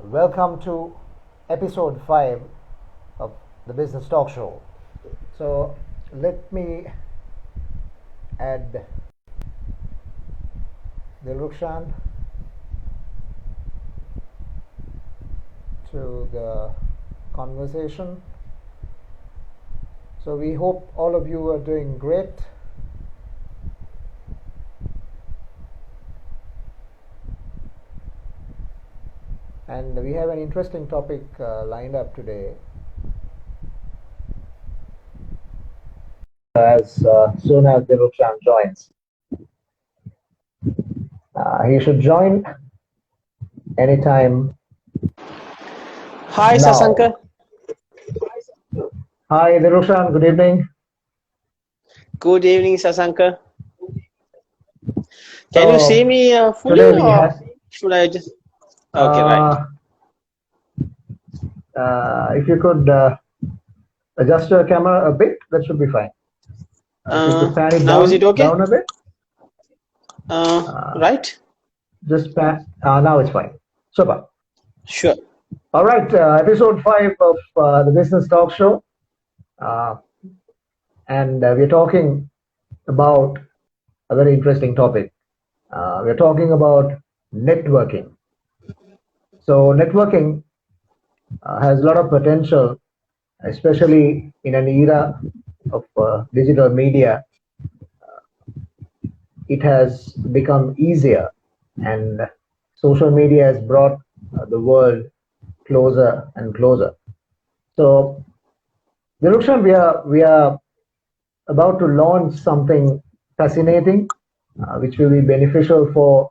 Welcome to episode 5 of the Business Talk Show. So, let me add Dilrukshan to the conversation. So, we hope all of you are doing great. And we have an interesting topic lined up today. As soon as Dilrukshan joins, he should join anytime. Hi, now. Sasanka. Hi, Dilrukshan. Good evening. Good evening, Sasanka. Can you see me fully, today we or have should I just? Okay, right. If you could adjust your camera a bit, that should be fine. If you could pan it Now is it okay? down a bit. Right? Just pan. Now it's fine. Super. Sure. All right. Episode 5 of the Business Talk Show. And we're talking about a very interesting topic. We're talking about networking. So, networking has a lot of potential, especially in an era of digital media. It has become easier, and social media has brought the world closer and closer. So, Dirukshan, we are about to launch something fascinating, which will be beneficial for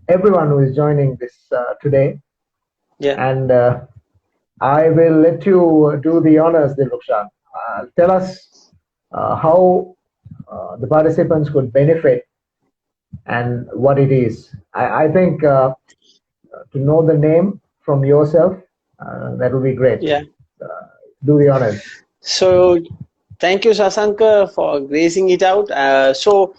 everyone who is joining this today. Yeah. And I will let you do the honors, Dirukshan. Tell us how the participants could benefit and what it is. I think to know the name from yourself, that would be great. Yeah. Do the honors. So, thank you, Sasanka, for gracing it out. So,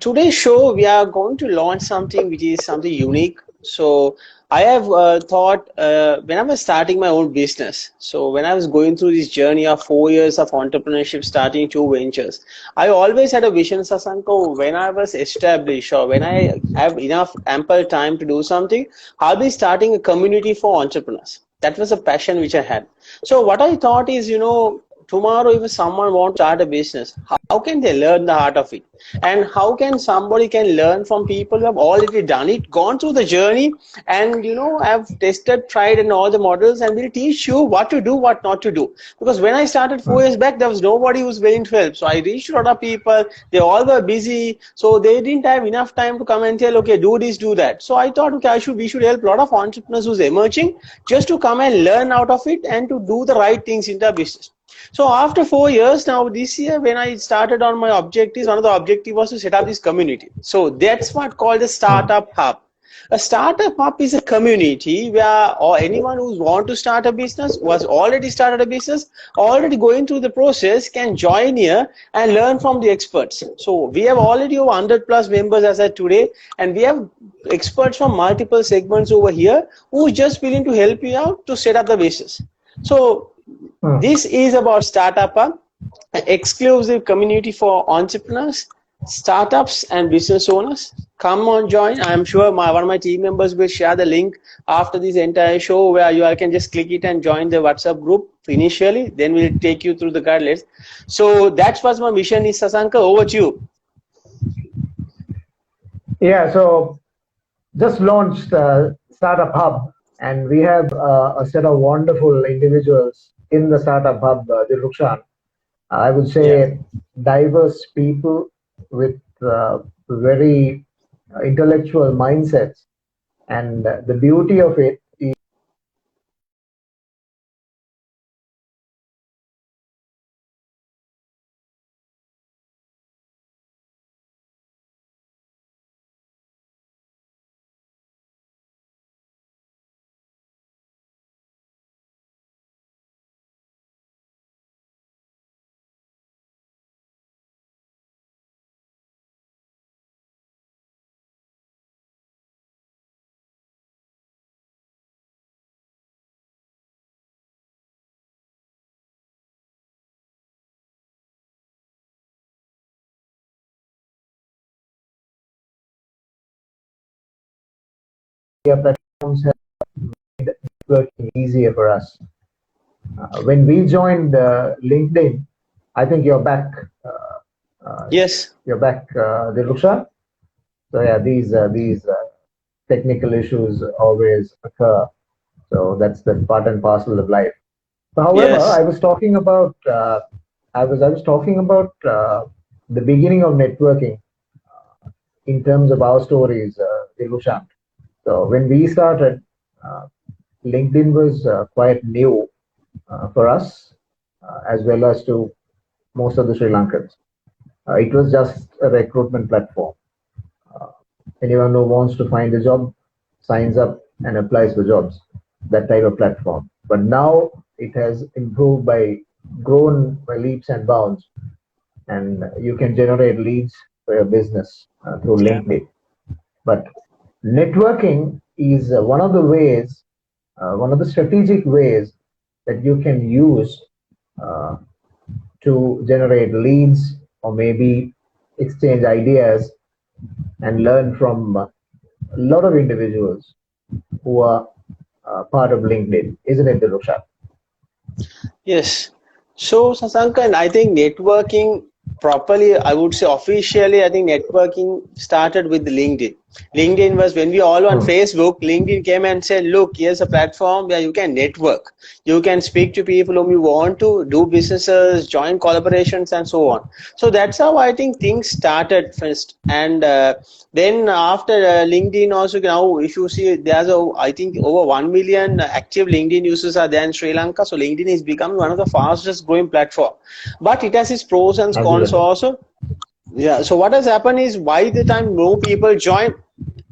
today's show, we are going to launch something which is something unique. So, I have thought when I was starting my own business, so when I was going through this journey of 4 years of entrepreneurship, starting two ventures, I always had a vision, Sasanko, when I was established or when I have enough ample time to do something, I'll be starting a community for entrepreneurs. That was a passion which I had. So what I thought is, tomorrow if someone wants to start a business, how can they learn the art of it? And how can somebody can learn from people who have already done it, gone through the journey, and have tested, tried and all the models, and will teach you what to do, what not to do. Because when I started 4 years back, there was nobody who was willing to help. So I reached a lot of people, they all were busy, so they didn't have enough time to come and tell, okay, do this, do that. So I thought, okay, we should help a lot of entrepreneurs who's emerging just to come and learn out of it and to do the right things in their business. So after 4 years now, this year when I started on my objectives, one of the objectives was to set up this community. So that's what called the Startup Hub. A startup hub is a community where or anyone who want to start a business, who has already started a business, already going through the process, can join here and learn from the experts. So we have already over 100 plus members as of today, and we have experts from multiple segments over here who is just willing to help you out to set up the business. So this is about Startup Hub, an exclusive community for entrepreneurs, startups, and business owners. Come on, join. I'm sure one of my team members will share the link after this entire show where you all can just click it and join the WhatsApp group initially. Then we'll take you through the guidelines. So that's what my mission is, Sasanka. Over to you. Yeah, so just launched Startup Hub, and we have a set of wonderful individuals in the Startup Hub, Dilukshan. I would say diverse people with very intellectual mindsets. And the beauty of it media platforms have made networking easier for us. When we joined LinkedIn, I think you're back. Yes. You're back, Diluksha. So yeah, these technical issues always occur. So that's the part and parcel of life. So, however, Yes. I was talking about the beginning of networking in terms of our stories, Dilusha. So when we started, uh, LinkedIn was quite new for us, as well as to most of the Sri Lankans. It was just a recruitment platform. Uh, Anyone who wants to find a job signs up and applies for jobs. That type of platform. But now it has improved grown by leaps and bounds, and you can generate leads for your business through Yeah. LinkedIn. But networking is one of the strategic ways that you can use uh, to generate leads or maybe exchange ideas and learn from a lot of individuals who are part of LinkedIn, isn't it, Diluksha? Yes. So, Sasanka, and I think networking properly, I would say officially, I think networking started with LinkedIn. LinkedIn was when we all on Hmm. Facebook, LinkedIn came and said, look, here's a platform where you can network. You can speak to people whom you want to, do businesses, join collaborations, and so on. So that's how I think things started first. And then after LinkedIn also now, if you see, there's I think over 1 million active LinkedIn users are there in Sri Lanka. So LinkedIn is becoming one of the fastest growing platform, but it has its pros and cons Absolutely. also. Yeah. So what has happened is by the time more people join,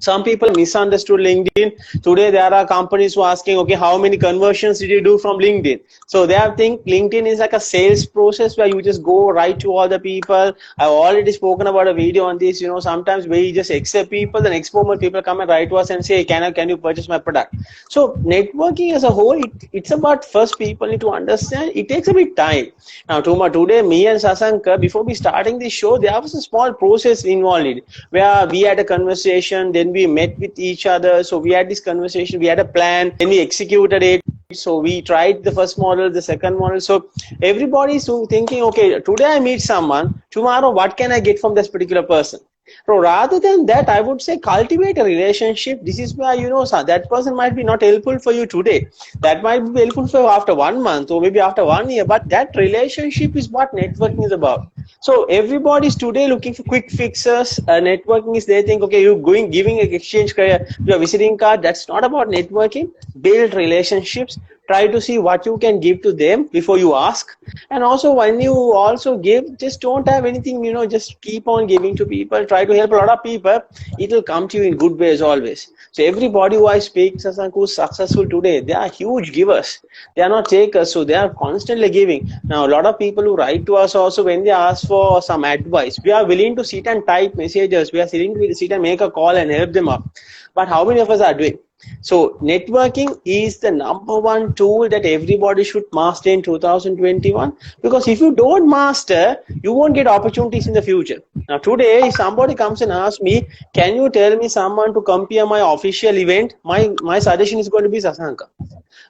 some people misunderstood LinkedIn. Today there are companies who are asking, okay, how many conversions did you do from LinkedIn? So they have think LinkedIn is like a sales process where you just go right to all the people. I've already spoken about a video on this. Sometimes we just accept people, the next moment people come and write to us and say, can you purchase my product? So networking as a whole, it's about first people need to understand. It takes a bit time. Now, today, me and Sasanka, before we starting this show, there was a small process involved in it, where we had a conversation, then we met with each other. So we had this conversation, we had a plan, then we executed it. So we tried the first model, the second model. So everybody's thinking, okay, today I meet someone, tomorrow what can I get from this particular person? So rather than that, I would say cultivate a relationship. This is where that person might be not helpful for you today. That might be helpful for you after 1 month or maybe after 1 year. But that relationship is what networking is about. So everybody's today looking for quick fixes. Networking is they think, okay, you're giving an exchange your visiting card. That's not about networking. Build relationships. Try to see what you can give to them before you ask. And also when you also give, just don't have anything, just keep on giving to people. Try to help a lot of people. It will come to you in good ways always. So everybody who I speak, Sasank, who's successful today, they are huge givers. They are not takers, so they are constantly giving. Now, a lot of people who write to us also, when they ask for some advice, we are willing to sit and type messages. We are willing to sit and make a call and help them up. But how many of us are doing? So networking is the number one tool that everybody should master in 2021, because if you don't master, you won't get opportunities in the future. Now today, if somebody comes and asks me, can you tell me someone to compare my official event? My suggestion is going to be Sasanka.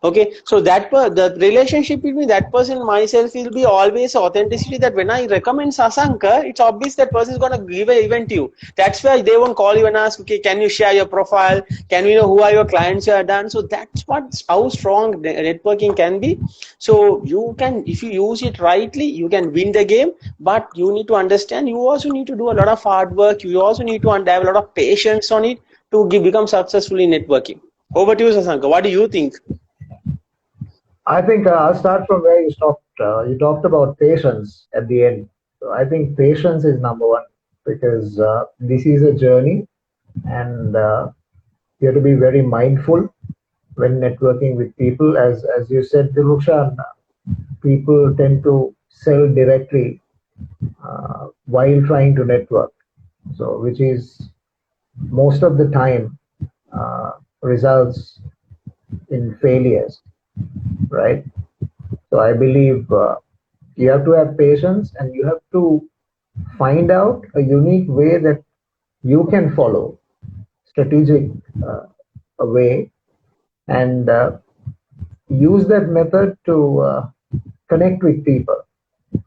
Okay, so the relationship between that person and myself will be always authenticity, that when I recommend Sasanka, it's obvious that person is going to give an event to you. That's why they won't call you and ask, okay, can you share your profile? Can we know who are your clients you have done? So that's how strong networking can be. So you can, if you use it rightly, you can win the game. But you need to understand, you also need to do a lot of hard work. You also need to have a lot of patience on it to become successful in networking. Over to you, Sasanka. What do you think? I think I'll start from where you stopped. You talked about patience at the end. So I think patience is number one, because this is a journey, and you have to be very mindful when networking with people. As you said, Diluksha, people tend to sell directly while trying to network. So which is most of the time results in failures, right? So I believe you have to have patience, and you have to find out a unique way that you can follow, strategic uh, a way and use that method to connect with people.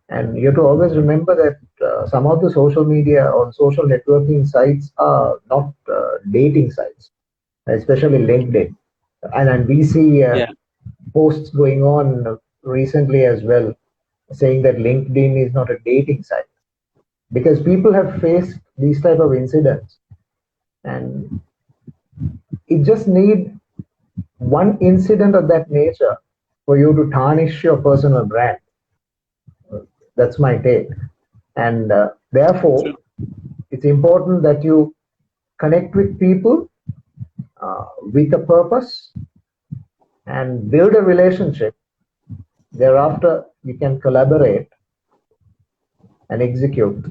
And you have to always remember that some of the social media or social networking sites are not dating sites, especially LinkedIn. And we see Yeah. posts going on recently as well saying that LinkedIn is not a dating site because people have faced these type of incidents, and it just need one incident of that nature for you to tarnish your personal brand. That's my take. And therefore, True. it's important that you connect with people with a purpose and build a relationship. Thereafter, you can collaborate and execute.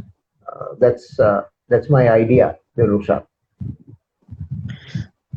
That's my idea, Virusha.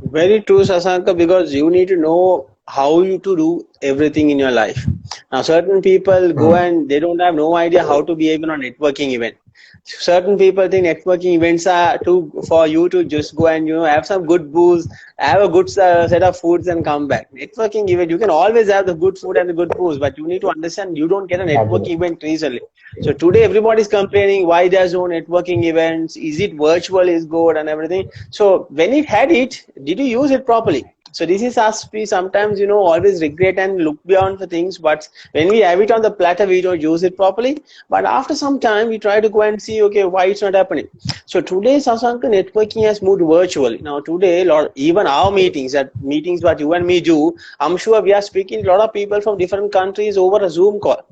Very true, Sasanka, because you need to know how you to do everything in your life. Now, certain people go Hmm. and they don't have no idea how to behave in a networking event. Certain people think networking events are to for you to just go and have some good booze, have a good set of foods and come back. Networking event, you can always have the good food and the good booze, but you need to understand you don't get a networking Absolutely. event recently. So today everybody is complaining why there's no networking events. Is it virtual is good and everything? So when it had it, did you use it properly? So this is us. We sometimes always regret and look beyond the things, but when we have it on the platter, we don't use it properly. But after some time, we try to go and see, okay, why it's not happening. So today, Sasanka, networking has moved virtually. Now today, even our meetings, that meetings what you and me do, I'm sure we are speaking to a lot of people from different countries over a Zoom call.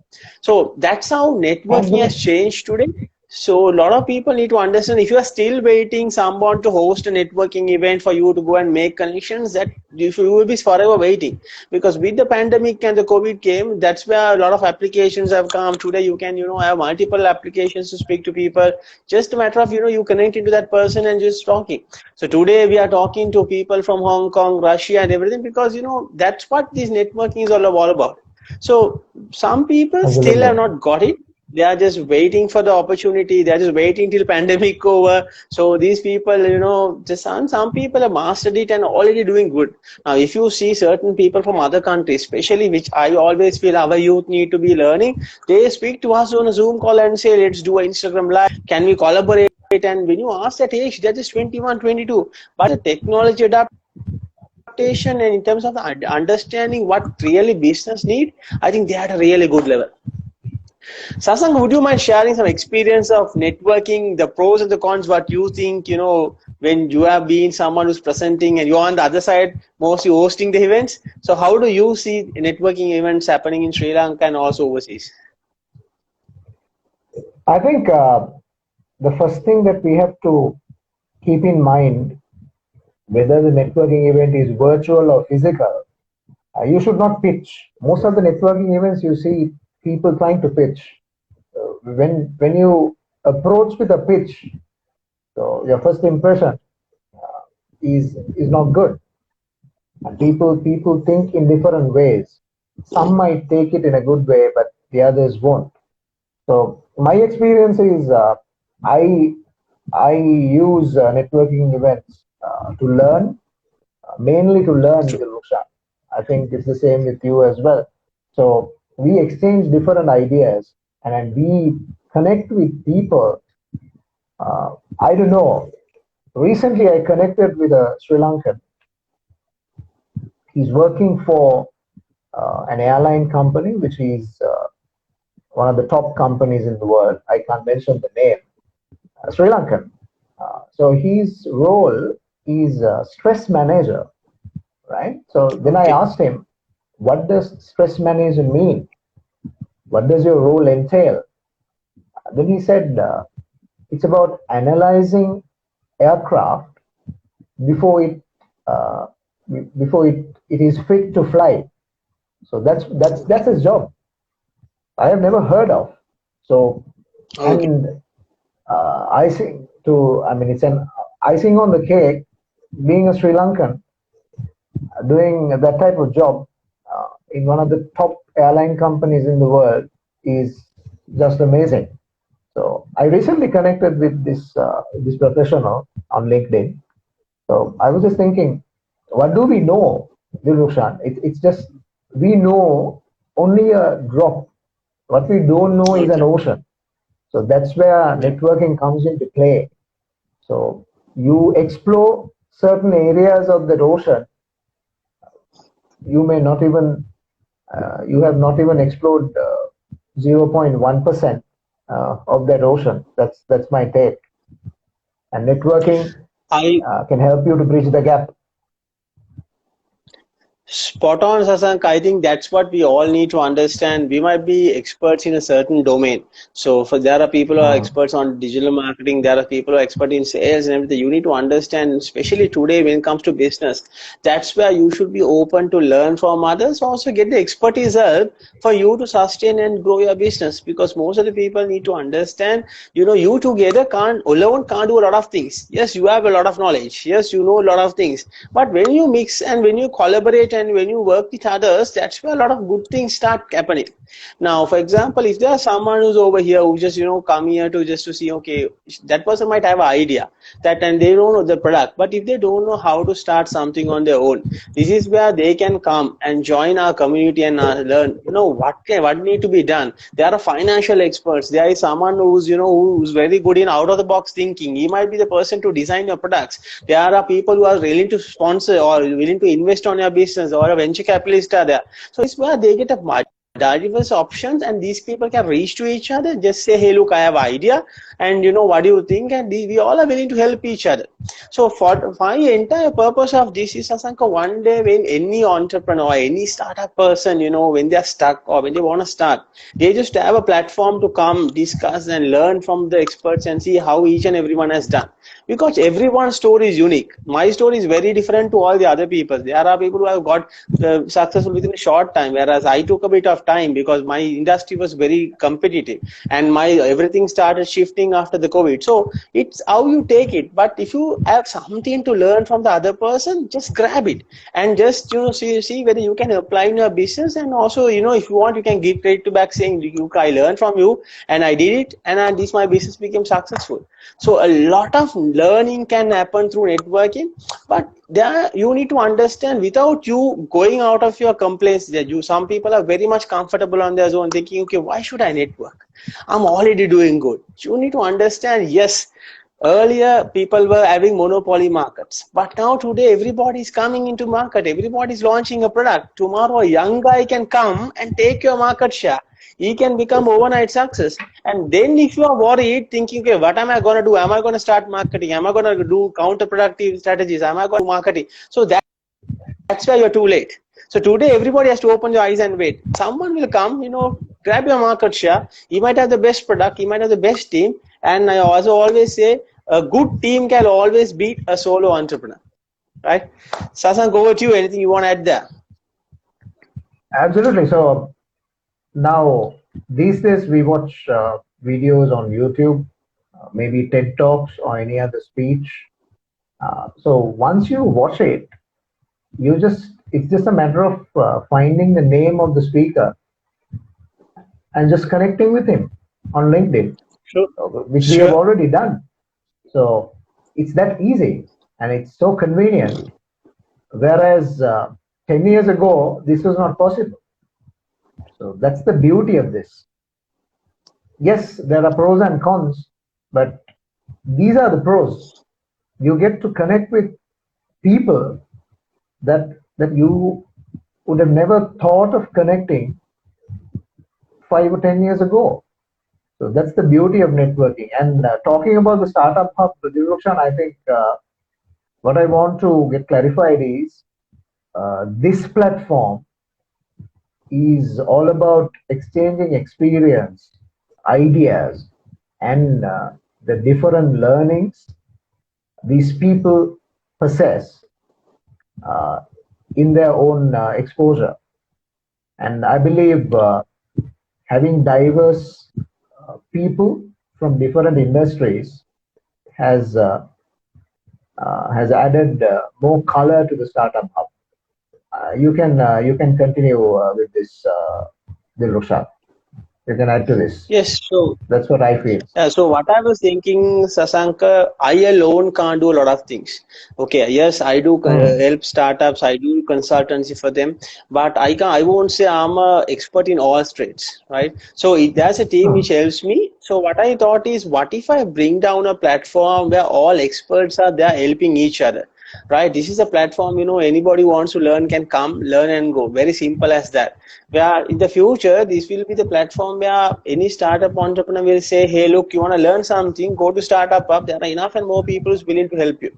So that's how networking has Absolutely. changed today. So a lot of people need to understand if you are still waiting someone to host a networking event for you to go and make connections, that you will be forever waiting. Because with the pandemic and the COVID came, that's where a lot of applications have come. Today you can have multiple applications to speak to people. Just a matter of you connecting to that person and just talking. So today we are talking to people from Hong Kong, Russia, and everything because that's what this networking is all about. So some people still have Absolutely. not got it. They are just waiting for the opportunity. They are just waiting till pandemic over. So these people, just some people have mastered it and already doing good. Now, if you see certain people from other countries, especially which I always feel our youth need to be learning, they speak to us on a Zoom call and say, let's do an Instagram live. Can we collaborate? And when you ask that age, they're just 21, 22. But the technology adaptation and in terms of the understanding what really business need, I think they are at a really good level. Sasang, would you mind sharing some experience of networking, the pros and the cons, what you think, when you have been someone who's presenting and you're on the other side, mostly hosting the events. So how do you see networking events happening in Sri Lanka and also overseas? I think the first thing that we have to keep in mind, whether the networking event is virtual or physical, you should not pitch. Most of the networking events you see people trying to pitch. When you approach with a pitch, so your first impression is not good. And people think in different ways. Some might take it in a good way, but the others won't. So my experience is I use networking events to learn, mainly to learn, True. Dilusha. I think it's the same with you as well. So we exchange different ideas and then we connect with people. I don't know. Recently, I connected with a Sri Lankan. He's working for an airline company, which is one of the top companies in the world. I can't mention the name. Sri Lankan. So his role is stress manager, right? So then I Okay. asked him, what does stress manager mean? What does your role entail? Then he said, it's about analyzing aircraft before uh, it is fit to fly. So that's his job. I have never heard of. So Okay. and icing to I mean it's an icing on the cake. Being a Sri Lankan, doing that type of job in one of the top airline companies in the world is just amazing. So I recently connected with this professional on LinkedIn. So I was just thinking, what do we know, Dilrushan? It's just we know only a drop. What we don't know is an Okay. ocean. So that's where networking comes into play. So you explore certain areas of that ocean, you may not even, you have not even explored 0.1% of that ocean. That's my take. And networking I can help you to bridge the gap. Spot on, Sasank. I think that's what we all need to understand. We might be experts in a certain domain. So, for there are people who are Mm. experts on digital marketing. There are people who are expert in sales and everything. You need to understand, especially today when it comes to business. That's where you should be open to learn from others. Also, get the expertise help for you to sustain and grow your business. Because most of the people need to understand. You together can't do a lot of things. Yes, you have a lot of knowledge. Yes, you know a lot of things, but when you mix and when you collaborate and when you work with others, that's where a lot of good things start happening. Now, for example, if there's someone who's over here who just come here to just to see, okay, that person might have an idea that, and they don't know the product, but if they don't know how to start something on their own, this is where they can come and join our community and learn what need to be done. There are financial experts. There is someone who's very good in out of the box thinking. He might be the person to design your products. There are people who are willing to sponsor or willing to invest on your business, or a venture capitalist are there. So it's where they get a diverse options, and these people can reach to each other, just say, hey, look, I have idea, and what do you think, and we all are willing to help each other. So for my entire purpose of this is, Sasanka, one day when any entrepreneur, any startup person, when they are stuck or when they want to start, they just have a platform to come discuss and learn from the experts and see how each and everyone has done, because everyone's story is unique. My story is very different to all the other people. There are people who have got successful within a short time, whereas I took a bit of time because my industry was very competitive and my everything started shifting after the COVID. So it's how you take it. But if you have something to learn from the other person, just grab it and just see whether you can apply in your business. And also, if you want, you can give credit to back saying, I learned from you and I did it, and this my business became successful. So a lot of learning can happen through networking, but there you need to understand, without you going out of your complaints, that some people are very much comfortable on their zone thinking, okay, why should I network? I'm already doing good. You need to understand, yes, earlier people were having monopoly markets, but now today everybody is coming into market, everybody is launching a product. Tomorrow a young guy can come and take your market share. He can become overnight success. And then if you are worried thinking, okay, what am I going to do? Am I going to start marketing? Am I going to do counterproductive strategies? Am I going to do marketing? So that's why you're too late. So today everybody has to open your eyes and wait. Someone will come, grab your market share. He might have the best product, he might have the best team. And I also always say, a good team can always beat a solo entrepreneur. Right? Sasank, over to you. Anything you want to add there? Absolutely. So now these days we watch videos on YouTube, maybe TED Talks or any other speech. So once you watch it, it's just a matter of finding the name of the speaker and just connecting with him on LinkedIn, Sure. which we have Sure. already done. So it's that easy and it's so convenient. Whereas 10 years ago, this was not possible. So that's the beauty of this. Yes, there are pros and cons, but these are the pros. You get to connect with people that you would have never thought of connecting 5 or 10 years ago. So that's the beauty of networking. And talking about the startup hub, Dilrukshan, I think what I want to get clarified is this platform is all about exchanging experience, ideas, and the different learnings these people possess uh, in their own exposure. And I believe having diverse people from different industries has has added more color to the startup hub. You can continue with this, Dilrushan. you can add to this. Yes, so That's what I feel. so what I was thinking, Sasanka, I alone can't do a lot of things. Okay, yes, I do Hmm. help startups, I do consultancy for them, but I won't say I'm a expert in all trades, right? So there's a team which Hmm. helps me. So what I thought is, what if I bring down a platform where all experts are there helping each other? Right, this is a platform, anybody wants to learn can come learn and go, very simple as that. Where in the future this will be the platform where any startup entrepreneur will say, hey, look, you want to learn something, go to Startup Hub, there are enough and more people who's willing to help you,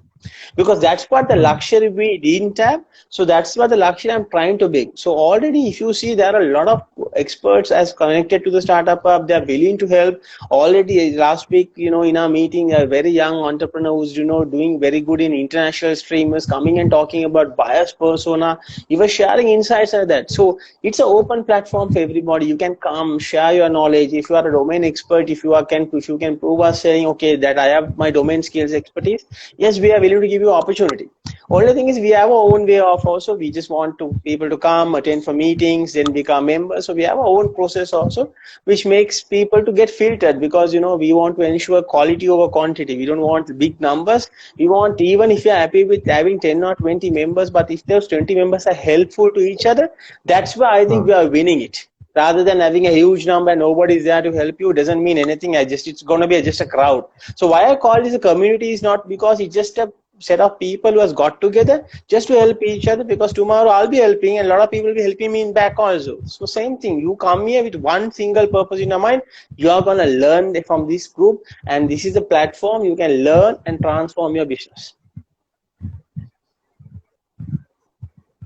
because that's what the Hmm. luxury we didn't have. So that's what the luxury I'm trying to bring. So already if you see, there are a lot of experts as connected to the Startup Hub, they're willing to help. Already last week, in our meeting, a very young entrepreneur who's doing very good in international streamers coming and talking about buyers persona. He was sharing insights like that. So it's an open platform for everybody. You can come share your knowledge. If you are a domain expert, if you can prove us saying, okay, that I have my domain skills expertise, yes, we are willing to give you opportunity. Only thing is, we have our own way of also. We just want to people to come attend for meetings, then become members. So we have our own process also, which makes people to get filtered, because we want to ensure quality over quantity. We don't want big numbers. We want, even if you're happy with having 10 or 20 members, but if those 20 members are helpful to each other, that's where I think Hmm. we are winning it. Rather than having a huge number and nobody is there to help you, doesn't mean anything. It's going to be just a crowd. So why I call this a community is not because it's just a set of people who has got together just to help each other, because tomorrow I'll be helping and a lot of people will be helping me in back also. So same thing, you come here with one single purpose in your mind, you are going to learn from this group, and this is the platform you can learn and transform your business.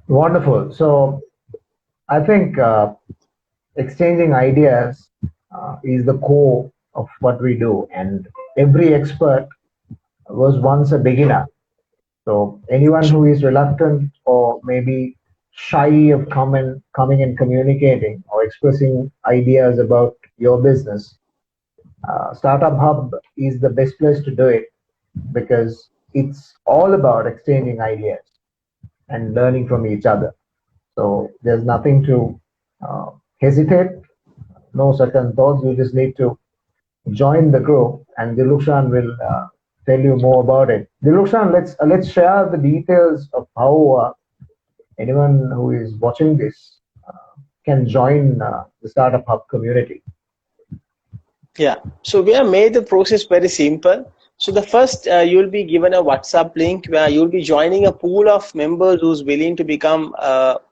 Wonderful. So I think exchanging ideas is the core of what we do, and every expert was once a beginner. So anyone who is reluctant or maybe shy of coming and communicating or expressing ideas about your business, Startup Hub is the best place to do it, because it's all about exchanging ideas and learning from each other. So there's nothing to uh, hesitate, no second thoughts. You just need to join the group, and Dilukshan will tell you more about it. Dilukshan, let's share the details of how anyone who is watching this can join the Startup Hub community. Yeah, so we have made the process very simple. So the first, you'll be given a WhatsApp link where you'll be joining a pool of members who's willing to become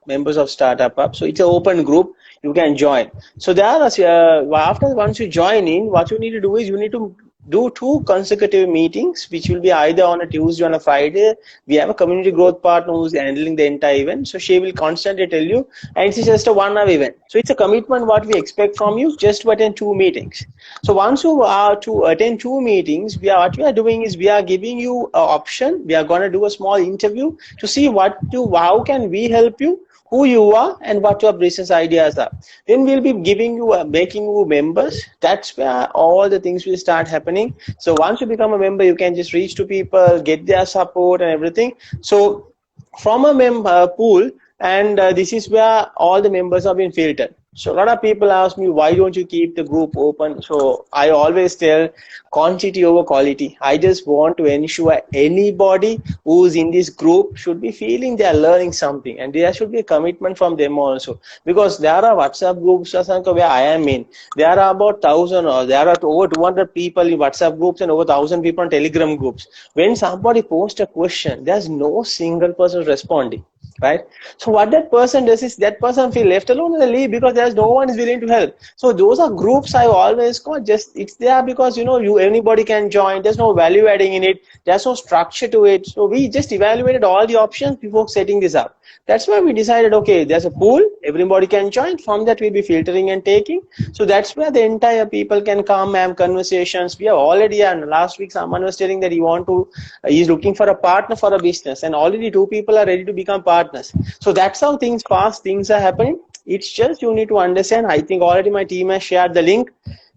members of Startup Hub. So it's an open group. You can join. So there are, after once you join in, what you need to do is you need to do two consecutive meetings, which will be either on a Tuesday or on a Friday. We have a community growth partner who's handling the entire event. So she will constantly tell you, and it's just a 1 hour event. So it's a commitment what we expect from you, just to attend two meetings. So once you are to attend two meetings, what we are doing is we are giving you an option. We are going to do a small interview to see how can we help you, who you are, and what your business ideas are. Then we'll be giving you, making you members. That's where all the things will start happening. So once you become a member, you can just reach to people, get their support and everything. So from a member pool, and this is where all the members have been filtered. So a lot of people ask me, why don't you keep the group open? So I always tell, quantity over quality. I just want to ensure anybody who's in this group should be feeling they are learning something, and there should be a commitment from them also. Because there are WhatsApp groups, Sasanka, where I am in. There are about 1,000, or there are over 200 people in WhatsApp groups and over 1,000 people in Telegram groups. When somebody posts a question, there's no single person responding, right? So what that person does is that person feel left alone and leave, because there's no one is willing to help. So those are groups I always call, just it's there because you anybody can join. There's no value adding in it, there's no structure to it. So we just evaluated all the options before setting this up. That's why we decided, okay, there's a pool, everybody can join. From that we'll be filtering and taking. So that's where the entire people can come and have conversations. We have already, and last week someone was telling that he's looking for a partner for a business, and already two people are ready to become partners. So that's how fast things are happening. It's just you need to understand. I think already my team has shared the link.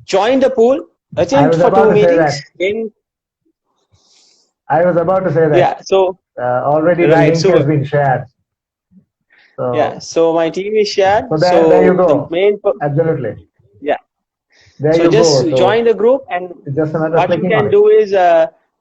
Join the pool, I attend was for about two to say meetings. that. Then I was about to say that. yeah, so Already the right, link has so been shared. yeah, So, so my team is shared. there you So the go. main, Absolutely. yeah. There So you just go. So join the group, and it's just a matter of what you clicking on can it. do is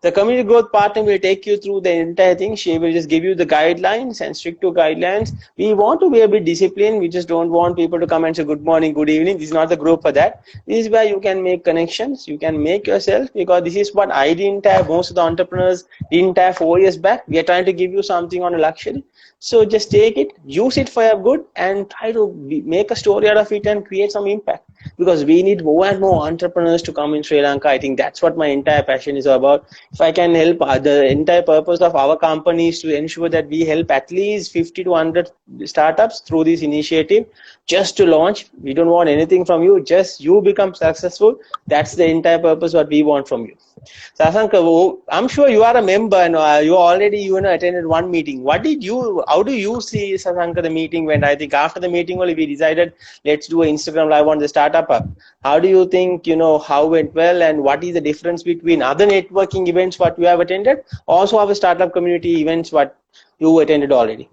the community growth partner will take you through the entire thing. She will just give you the guidelines and stick to guidelines. We want to be a bit disciplined. We just don't want people to come and say good morning, good evening. This is not the group for that. This is where you can make connections. You can make yourself, because this is what I didn't have. Most of the entrepreneurs didn't have 4 years back. We are trying to give you something on a luxury. So just take it, use it for your good, and try to make a story out of it and create some impact, because we need more and more entrepreneurs to come in Sri Lanka. I think that's what my entire passion is about. If I can help, the entire purpose of our company is to ensure that we help at least 50 to 100 startups through this initiative, just to launch. We don't want anything from you, just you become successful. That's the entire purpose what we want from you. Sasanka, I'm sure you are a member, and you already attended one meeting. How do you see, Sasanka, the meeting went? I think after the meeting only we decided, let's do an Instagram live on the startup hub. How do you think, how went well, and what is the difference between other networking events what you have attended, also our startup community events what you attended already?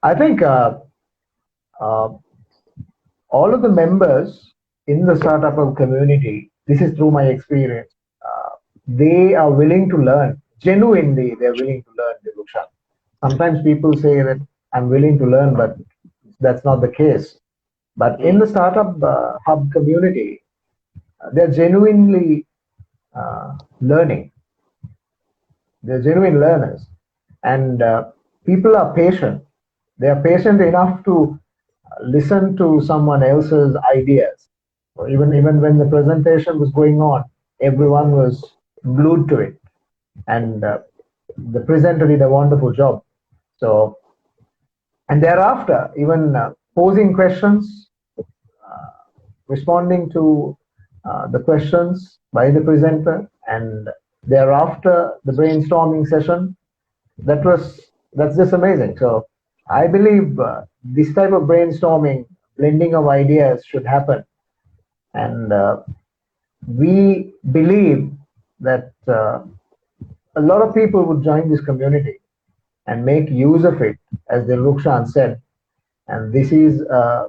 I think uh, all of the members in the startup community, this is through my experience, they are willing to learn. Genuinely, they're willing to learn, Dilukshan. Sometimes people say that I'm willing to learn, but that's not the case. But in the startup hub community, they're genuinely learning. They're genuine learners, and people are patient. They are patient enough to listen to someone else's ideas. Even when the presentation was going on, everyone was glued to it, and the presenter did a wonderful job. So, and thereafter, even posing questions, responding to the questions by the presenter, and thereafter the brainstorming session, that's just amazing. So I believe this type of brainstorming, blending of ideas should happen, and we believe that a lot of people would join this community and make use of it, as the Rukshan said. And this is a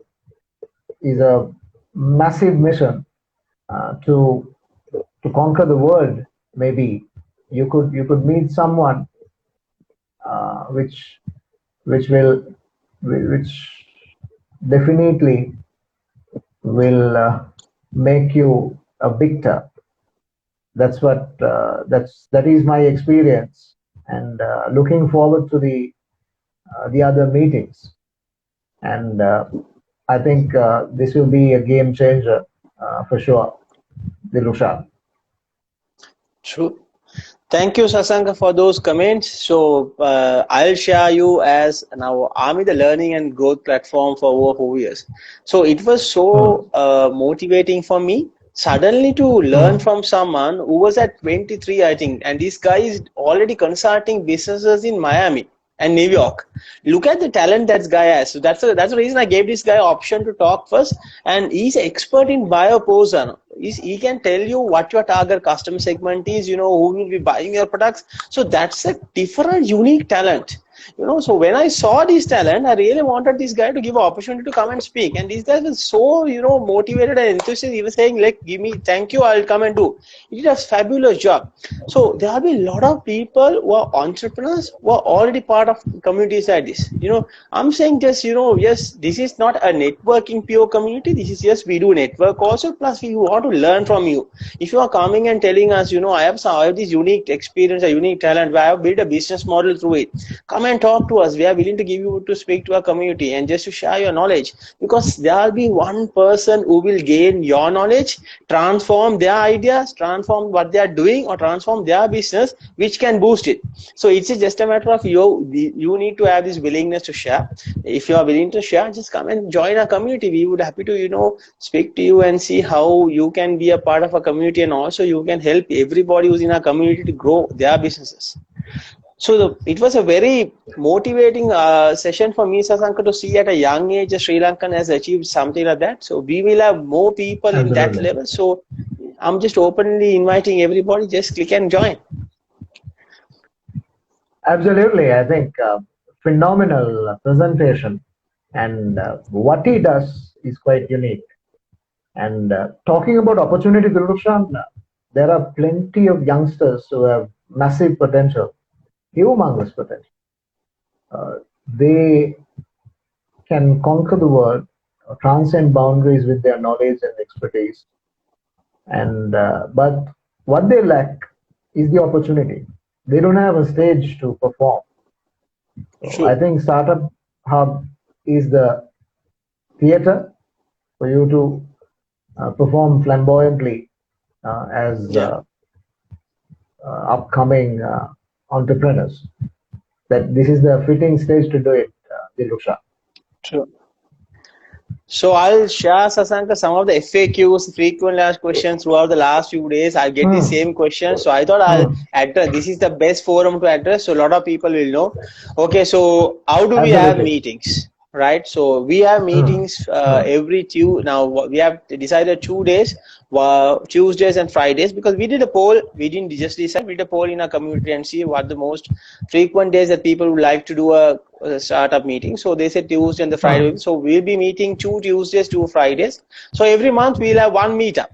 massive mission to conquer the world. Maybe you could meet someone which which definitely will make you a victor. That is my experience, and looking forward to the other meetings. And I think this will be a game changer for sure, Dilushan. True. Thank you, Sasanka, for those comments. So I'll share you as now Army the learning and growth platform for over 4 years. So it was so motivating for me suddenly to learn from someone who was at 23, I think, and this guy is already consulting businesses in Miami and New York. Look at the talent that guy has. So that's the reason I gave this guy option to talk first. And he's expert in bioposan. He can tell you what your target customer segment is, who will be buying your products. So that's a different, unique talent. So when I saw this talent, I really wanted this guy to give an opportunity to come and speak. And this guy was so, motivated and enthusiastic. He was saying, like, give me, thank you, I'll come and do. He did a fabulous job. So there will be a lot of people who are entrepreneurs who are already part of communities like this. I'm saying just, yes, this is not a networking pure community. This is just, we do network also, plus we want to learn from you. If you are coming and telling us, I have this unique experience, a unique talent, where I have built a business model through it, come and talk to us. We are willing to give you to speak to our community and just to share your knowledge, because there will be one person who will gain your knowledge, transform their ideas, transform what they are doing, or transform their business, which can boost it. So it's just a matter of you need to have this willingness to share. If you are willing to share, just come and join our community. We would happy to speak to you and see how you can be a part of a community, and also you can help everybody who's in our community to grow their businesses. So it was a very motivating session for me, Sasanka, to see at a young age a Sri Lankan has achieved something like that. So we will have more people in that level. So I'm just openly inviting everybody, just click and join. Absolutely. I think phenomenal presentation, and what he does is quite unique. And talking about opportunity, Dilrushan, there are plenty of youngsters who have massive potential, humongous potential. They can conquer the world, transcend boundaries with their knowledge and expertise. And but what they lack is the opportunity. They don't have a stage to perform. So I think Startup Hub is the theater for you to perform flamboyantly as upcoming entrepreneurs. That this is the fitting stage to do it, Dilrushan. True. So I'll share, Sasanka, some of the FAQs, frequently asked questions throughout the last few days. I'll get the same question. So I thought I'll address, this is the best forum to address, so a lot of people will know. Okay, so how do we have meetings? Right, so we have meetings every Tuesday. Now we have decided 2 days, Tuesdays and Fridays, because we did a poll. We didn't just decide, we did a poll in our community and see what the most frequent days that people would like to do a startup meeting. So they said Tuesday and the Friday. So we'll be meeting 2 Tuesdays, 2 Fridays. So every month we'll have one meetup.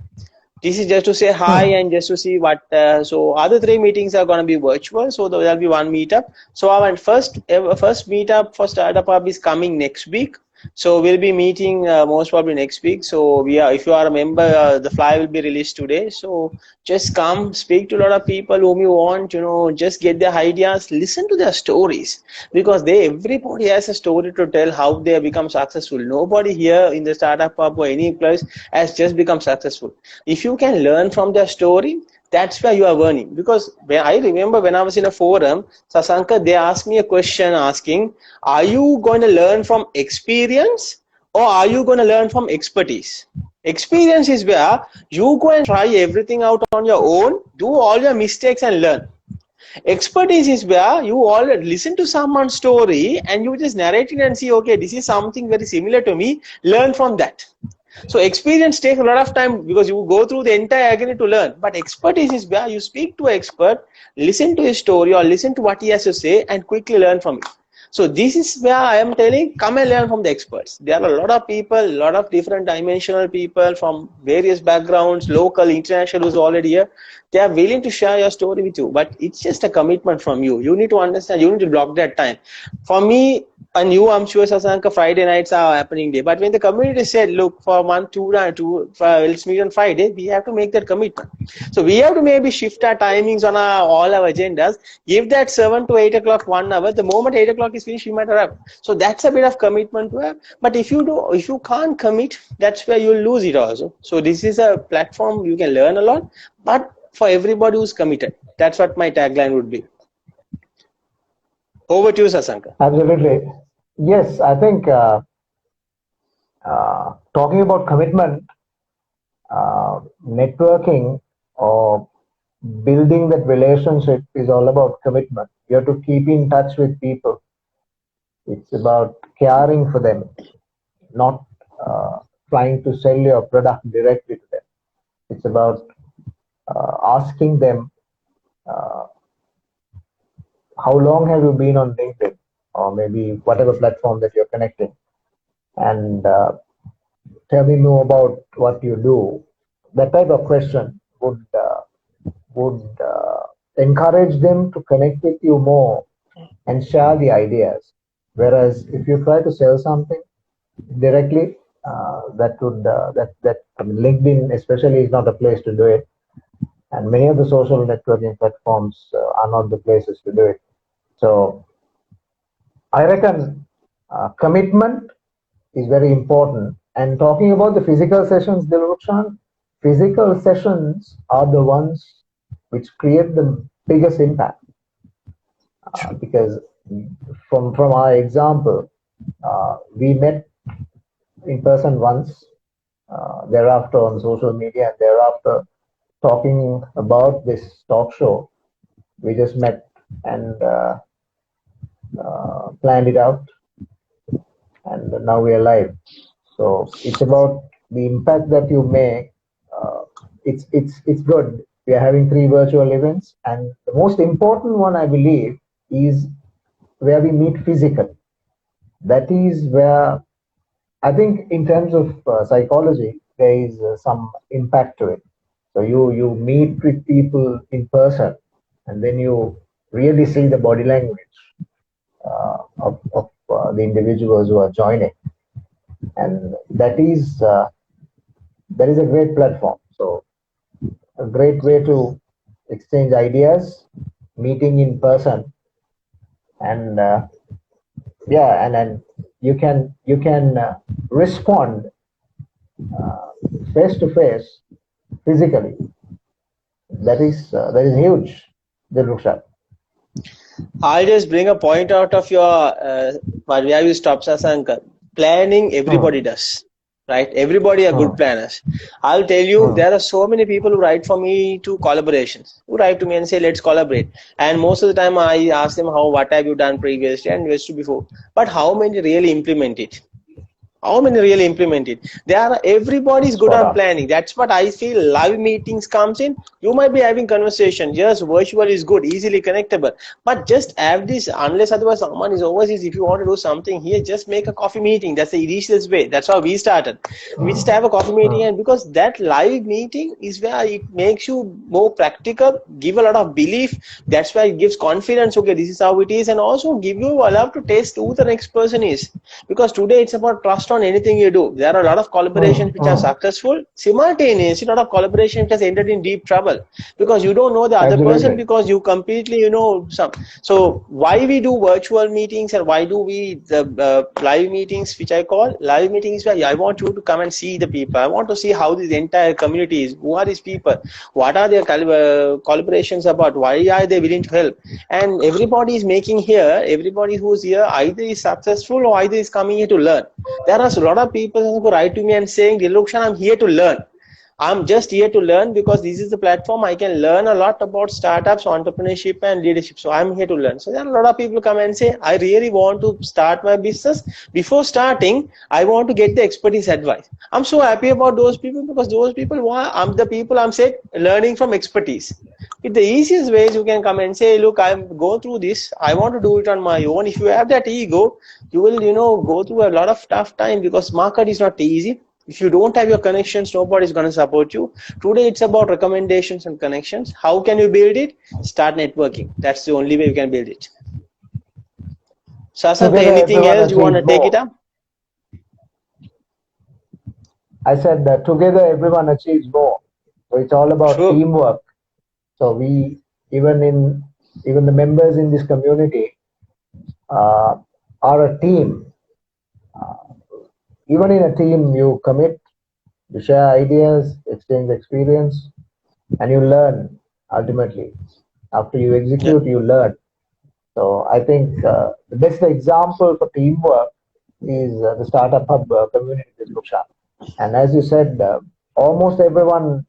This is just to say hi and just to see what. So other 3 meetings are going to be virtual. So there'll be one meetup. So our first meetup for Startup Hub is coming next week. So we'll be meeting most probably next week. So if you are a member, the flyer will be released today. So just come, speak to a lot of people whom you want, just get their ideas, listen to their stories, because everybody has a story to tell how they have become successful. Nobody here in the Startup Hub or any place has just become successful. If you can learn from their story, that's where you are learning. Because I remember when I was in a forum, Sasanka, they asked me a question asking, are you going to learn from experience or are you going to learn from expertise? Experience is where you go and try everything out on your own, do all your mistakes and learn. Expertise is where you all listen to someone's story and you just narrate it and see, okay, this is something very similar to me, learn from that. So experience takes a lot of time because you go through the entire agony to learn. But expertise is where you speak to an expert, listen to his story or listen to what he has to say and quickly learn from it. So this is where I am telling, come and learn from the experts. There are a lot of people, a lot of different dimensional people from various backgrounds, local, international, who's already here. They are willing to share your story with you, but it's just a commitment from you. You need to understand, you need to block that time. For me, and you, I'm sure, Sasanka, Friday nights are happening day. But when the community said, look, for month two, let's meet on Friday, we have to make that commitment. So we have to maybe shift our timings on all our agendas. Give that 7 to 8 o'clock 1 hour. The moment 8 o'clock is finished, you might arrive. So that's a bit of commitment to have. But if you can't commit, that's where you'll lose it also. So this is a platform you can learn a lot, but for everybody who's committed. That's what my tagline would be. Over to you, Sasanka. Absolutely. Yes, I think talking about commitment, networking or building that relationship is all about commitment. You have to keep in touch with people. It's about caring for them, not trying to sell your product directly to them. It's about asking them, how long have you been on LinkedIn or maybe whatever platform that you're connecting, and tell me more about what you do. That type of question would encourage them to connect with you more and share the ideas. Whereas if you try to sell something directly, LinkedIn especially is not a place to do it, and many of the social networking platforms are not the places to do it. So I reckon commitment is very important. And talking about the physical sessions, Dilrushan, physical sessions are the ones which create the biggest impact. Because from our example, we met in person once, thereafter on social media, and thereafter talking about this talk show. We just met and planned it out, and now we are live. So it's about the impact that you make. It's good. We are having 3 virtual events, and the most important one, I believe, is where we meet physically. That is where I think, in terms of psychology, there is some impact to it. So you meet with people in person, and then you really see the body language of the individuals who are joining, and that is a great platform. So a great way to exchange ideas, meeting in person, and yeah, and then you can respond face to face physically. That is huge, Dilruksha. I'll just bring a point out of your where you stop, Sasanka. Planning, everybody does, right? Everybody are good planners. I'll tell you, there are so many people who write for me to collaborations, who write to me and say, let's collaborate. And most of the time I ask them, what have you done previously and years before? But how many really implement it? How many really implement it? Everybody's good on planning. That's what I feel. Live meetings comes in. You might be having conversation. Yes, virtual is good, easily connectable. But just have this, unless otherwise someone is overseas. If you want to do something here, just make a coffee meeting. That's the easiest way. That's how we started. We just have a coffee meeting, and because that live meeting is where it makes you more practical, give a lot of belief. That's why it gives confidence. Okay, this is how it is, and also give you a love to taste who the next person is. Because today it's about trust on anything you do. There are a lot of collaborations which are successful. Simultaneously, a lot of collaboration which has ended in deep trouble because you don't know the other person, because you completely, some. So why we do virtual meetings and why do we the live meetings, which I call live meetings, where I want you to come and see the people. I want to see how this entire community is. Who are these people? What are their collaborations about? Why are they willing to help? And everybody is making here, everybody who's here either is successful or either is coming here to learn. There are a lot of people who write to me and saying, Dilrukshan, I'm here to learn. I'm just here to learn because this is the platform. I can learn a lot about startups, entrepreneurship, and leadership. So I'm here to learn. So there are a lot of people come and say, I really want to start my business. Before starting, I want to get the expertise advice. I'm so happy about those people because those people, I'm the people I'm saying, learning from expertise. It's the easiest ways you can come and say, look, I'm going through this. I want to do it on my own. If you have that ego, you will, go through a lot of tough time because market is not easy. If you don't have your connections, nobody is going to support you. Today, it's about recommendations and connections. How can you build it? Start networking. That's the only way you can build it. Sasanka, anything else you want to take it up? I said that together everyone achieves more. So it's all about teamwork. So we, even the members in this community are a team. Even in a team, you commit, you share ideas, exchange experience, and you learn ultimately. After you execute, you learn. So I think the best example for teamwork is the Startup Hub community discussion. And as you said, almost everyone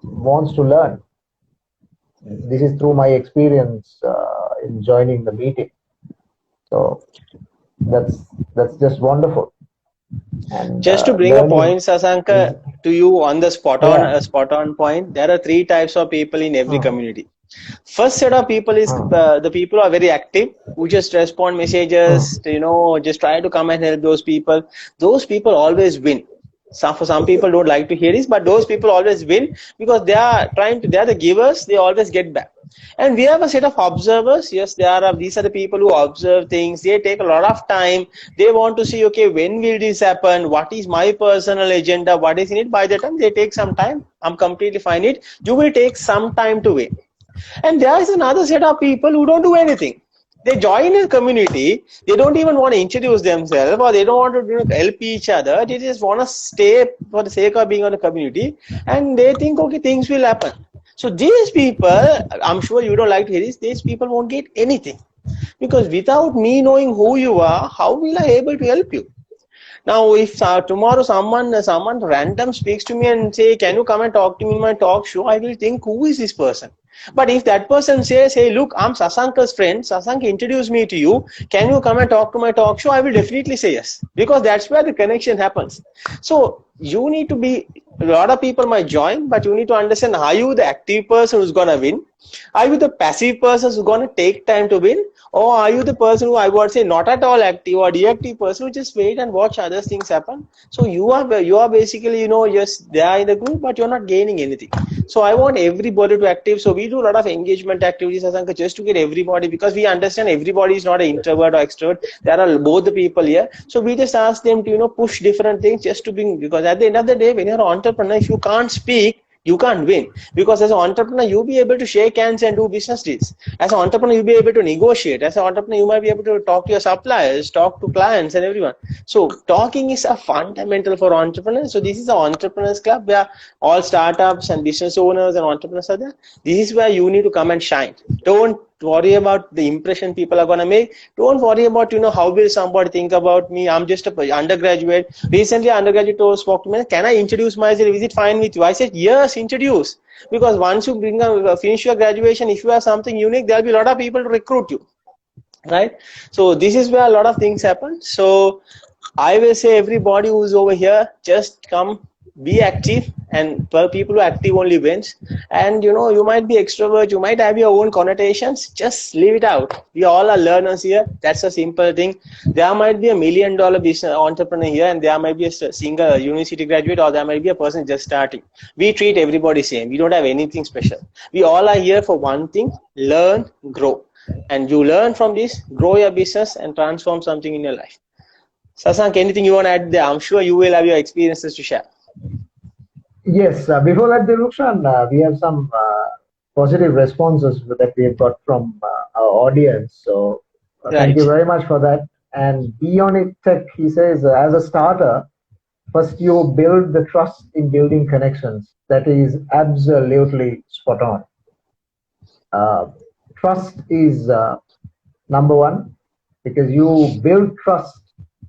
wants to learn. This is through my experience in joining the meeting. So that's just wonderful. And just to bring a point, Sasanka, to you on the spot on point, there are 3 types of people in every community. First set of people is the people who are very active, who just respond messages, just try to come and help those people. Those people always win. For some people don't like to hear this, but those people always win because they are the givers, they always get back. And we have a set of observers. Yes, these are the people who observe things. They take a lot of time. They want to see, okay, when will this happen? What is my personal agenda? What is in it? By the time they take some time, I'm completely fine it. You will take some time to wait. And there is another set of people who don't do anything. They join a community. They don't even want to introduce themselves, or they don't want to help each other. They just want to stay for the sake of being on a community, and they think, okay, things will happen. So these people, I'm sure you don't like to hear this, these people won't get anything. Because without me knowing who you are, how will I able to help you? Now, if tomorrow someone random speaks to me and say, can you come and talk to me in my talk show? I will think, who is this person? But if that person says, hey, look, I'm Sasanka's friend, Sasanka introduced me to you, can you come and talk to my talk show? I will definitely say yes, because that's where the connection happens. So you need to be, a lot of people might join, but you need to understand, are you the active person who's going to win? Are you the passive person who's going to take time to win? Or are you the person who, I would say, not at all active or deactive person who just wait and watch other things happen? So you are basically, just there in the group, but you're not gaining anything. So I want everybody to active. So we do a lot of engagement activities, Asanka, just to get everybody, because we understand everybody is not an introvert or extrovert. There are both the people here. So we just ask them to, push different things just to bring, because at the end of the day, when you're an entrepreneur, if you can't speak, you can't win. Because as an entrepreneur, you'll be able to shake hands and do business deals. As an entrepreneur, you'll be able to negotiate. As an entrepreneur, you might be able to talk to your suppliers, talk to clients and everyone. So talking is a fundamental for entrepreneurs. So this is an entrepreneurs club where all startups and business owners and entrepreneurs are there. This is where you need to come and shine. Don't worry about the impression people are going to make. Don't worry about, how will somebody think about me? I'm just a undergraduate. Recently, undergraduate spoke to me, can I introduce myself? Is it fine with you? I said, yes, introduce. Because once you finish your graduation, if you have something unique, there'll be a lot of people to recruit you. Right? So this is where a lot of things happen. So I will say everybody who's over here, just come, be active, and people who are active only wins. And you might be extrovert, you might have your own connotations, just leave it out. We all are learners here. That's a simple thing. There might be $1 million business entrepreneur here, and there might be a single university graduate, or there might be a person just starting. We treat everybody same. We don't have anything special. We all are here for one thing: learn, grow. And you learn from this, grow your business, and transform something in your life. Sasank, anything you want to add there? I'm sure you will have your experiences to share. Yes, before that, Dilukshan, we have some positive responses that we have got from our audience. So thank you very much for that. And Beyond It Tech, he says, as a starter, first you build the trust in building connections. That is absolutely spot on. Trust is number one, because you build trust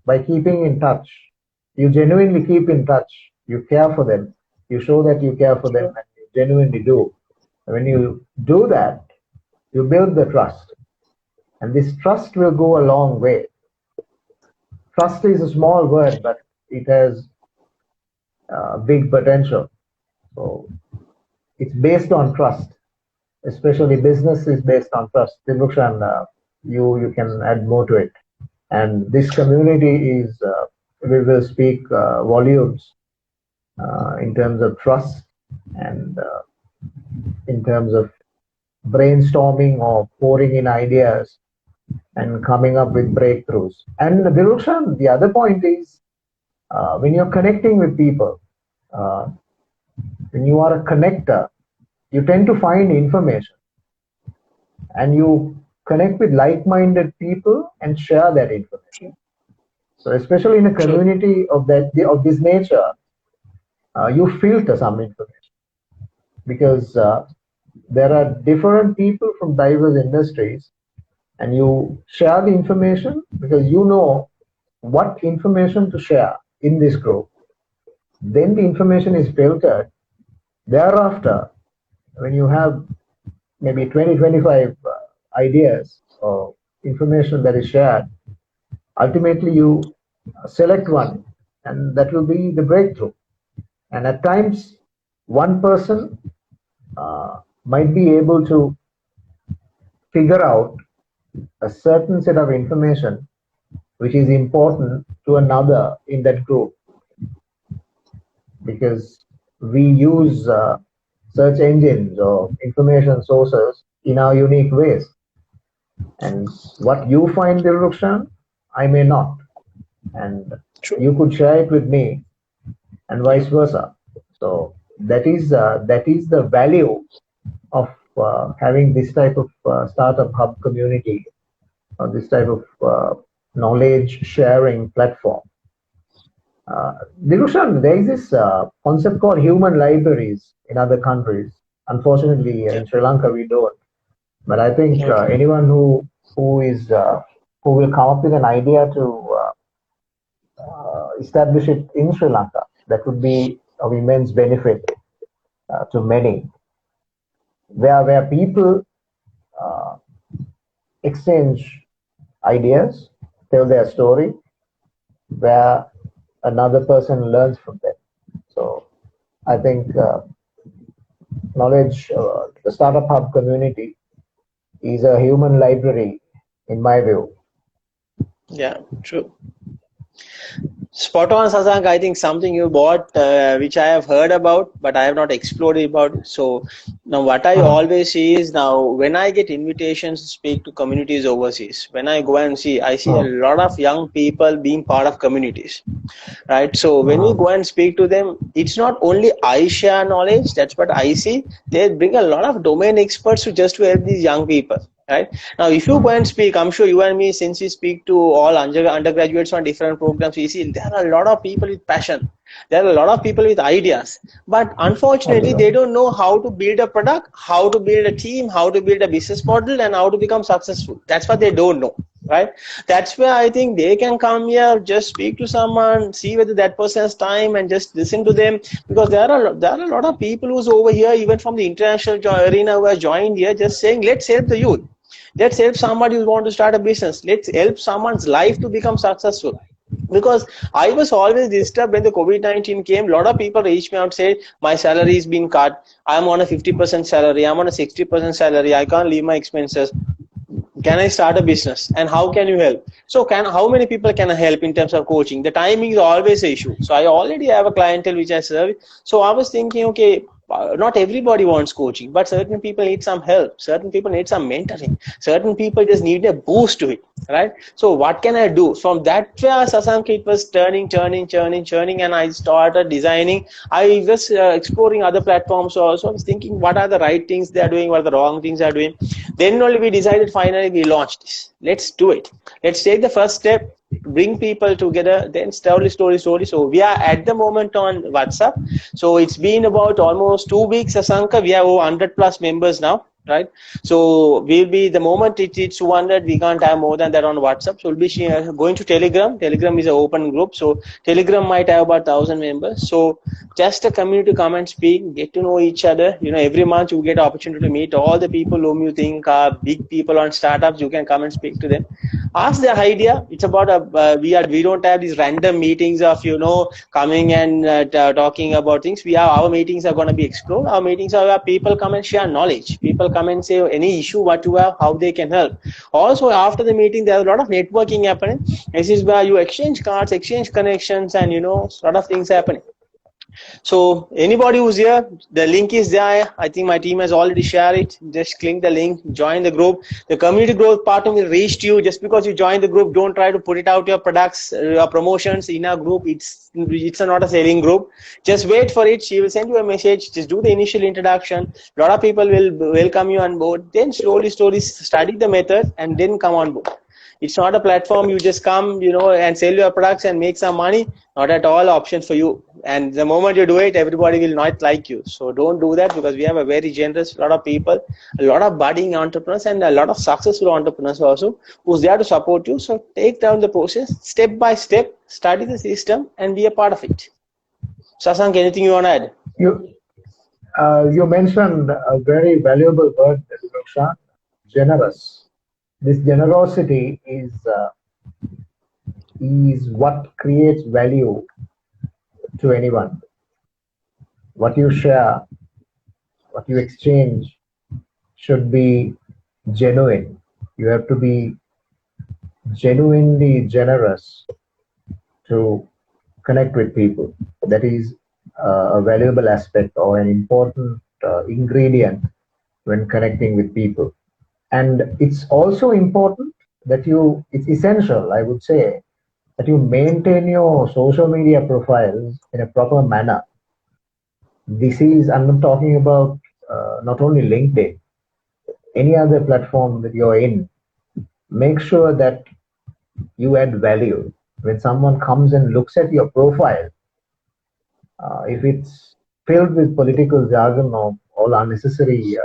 by keeping in touch. You genuinely keep in touch. You care for them. You show that you care for them, and you genuinely do. When you do that, you build the trust. And this trust will go a long way. Trust is a small word, but it has big potential. So it's based on trust. Especially business is based on trust. Dilukshan, you can add more to it. And this community is, we will speak volumes in terms of trust and in terms of brainstorming or pouring in ideas and coming up with breakthroughs. And Dilukshan, the other point is when you're connecting with people, when you are a connector, you tend to find information and you connect with like-minded people and share that information. So especially in a community of this nature, you filter some information because there are different people from diverse industries, and you share the information because you know what information to share in this group. Then the information is filtered. Thereafter, when you have maybe 20, 25 ideas or information that is shared, ultimately you select one, and that will be the breakthrough. And at times, one person might be able to figure out a certain set of information which is important to another in that group, because we use search engines or information sources in our unique ways. And what you find, Dilukshan, I may not. And you could share it with me, and vice versa. So that is the value of having this type of startup hub community, or this type of knowledge sharing platform. Dilushan, there is this concept called human libraries in other countries. Unfortunately, in Sri Lanka we don't. But I think anyone who will come up with an idea to establish it in Sri Lanka, that would be of immense benefit to many, where people exchange ideas, tell their story, where another person learns from them. So I think knowledge, the Startup Hub community is a human library, in my view. Yeah, true. Spot on, Sasank. I think something you bought, which I have heard about, but I have not explored about. So now, what I always see is now when I get invitations to speak to communities overseas, when I go and see, I see a lot of young people being part of communities, right? So when we go and speak to them, it's not only I share knowledge. That's what I see. They bring a lot of domain experts to help these young people. Right now, if you go and speak, I'm sure you and me, since we speak to all undergraduates on different programs, we see there are a lot of people with passion. There are a lot of people with ideas, but unfortunately, they don't know how to build a product, how to build a team, how to build a business model, and how to become successful. That's what they don't know, right? That's where I think they can come here, just speak to someone, see whether that person has time, and just listen to them, because there are a lot of people who's over here, even from the international arena, who are joined here, just saying, let's help the youth. Let's help somebody who want to start a business. Let's help someone's life to become successful. Because I was always disturbed when the COVID-19 came. A lot of people reached me out and said, my salary is being cut. I'm on a 50% salary. I'm on a 60% salary. I can't leave my expenses. Can I start a business, and how can you help? So how many people can I help in terms of coaching? The timing is always an issue. So I already have a clientele which I serve. So I was thinking, okay, not everybody wants coaching, but certain people need some help, certain people need some mentoring, certain people just need a boost to it, right? So what can I do? From that Sasank, it was churning, and I started designing. I was exploring other platforms also. I was thinking, what are the right things they are doing, what are the wrong things they are doing. Then only we decided, finally we launched this. Let's do it. Let's take the first step, bring people together, then slowly. So we are at the moment on WhatsApp. So it's been about almost 2 weeks, Sasanka. We have over 100 plus members now, right? So we'll be, the moment it's 200, we can't have more than that on WhatsApp. So we'll be going to Telegram. Telegram is an open group. So Telegram might have about 1,000 members. So just a community to come and speak, get to know each other. Every month you get an opportunity to meet all the people whom you think are big people on startups. You can come and speak to them. Ask their idea. It's about we don't have these random meetings of coming and talking about things. Our meetings are going to be explored. Our meetings are where people come and share knowledge. People come and say any issue what you have, how they can help. Also after the meeting, there's a lot of networking happening. This is where you exchange cards, exchange connections, and a lot of things happening. So anybody who's here, the link is there. I think my team has already shared it. Just click the link, join the group. The community growth partner will reach to you. Just because you join the group, don't try to put it out your products, your promotions in our group. It's not a selling group. Just wait for it. She will send you a message. Just do the initial introduction. A lot of people will welcome you on board. Then slowly study the method and then come on board. It's not a platform you just come, and sell your products and make some money. Not at all option for you. And the moment you do it, everybody will not like you. So don't do that, because we have a very generous lot of people, a lot of budding entrepreneurs, and a lot of successful entrepreneurs also who's there to support you. So take down the process step by step, study the system, and be a part of it. Sasank, anything you want to add? You mentioned a very valuable word, Rakshan, generous. This generosity is what creates value to anyone. What you share, what you exchange should be genuine. You have to be genuinely generous to connect with people. That is a valuable aspect or an important ingredient when connecting with people. And it's also important that it's essential, I would say, that you maintain your social media profiles in a proper manner. I'm talking about not only LinkedIn, any other platform that you're in. Make sure that you add value. When someone comes and looks at your profile, if it's filled with political jargon or all unnecessary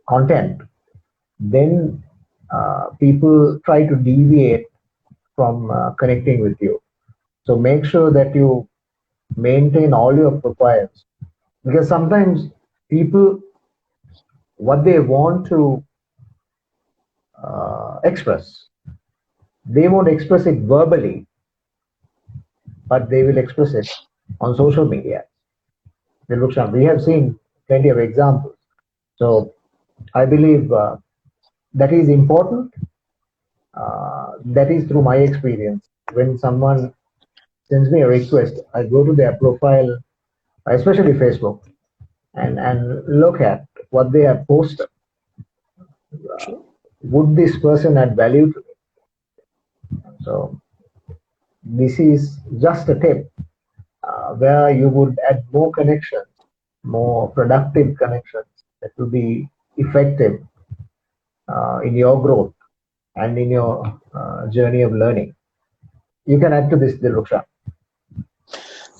content, then people try to deviate from connecting with you. So make sure that you maintain all your profiles, because sometimes people, what they want to express, they won't express it verbally, but they will express it on social media. We have seen plenty of examples. So I believe that is important. That is through my experience. When someone sends me a request, I go to their profile, especially Facebook, and look at what they have posted. True. Would this person add value to me? So this is just a tip where you would add more connections, more productive connections that will be effective in your growth and in your journey of learning. You can add to this, Dilruksha.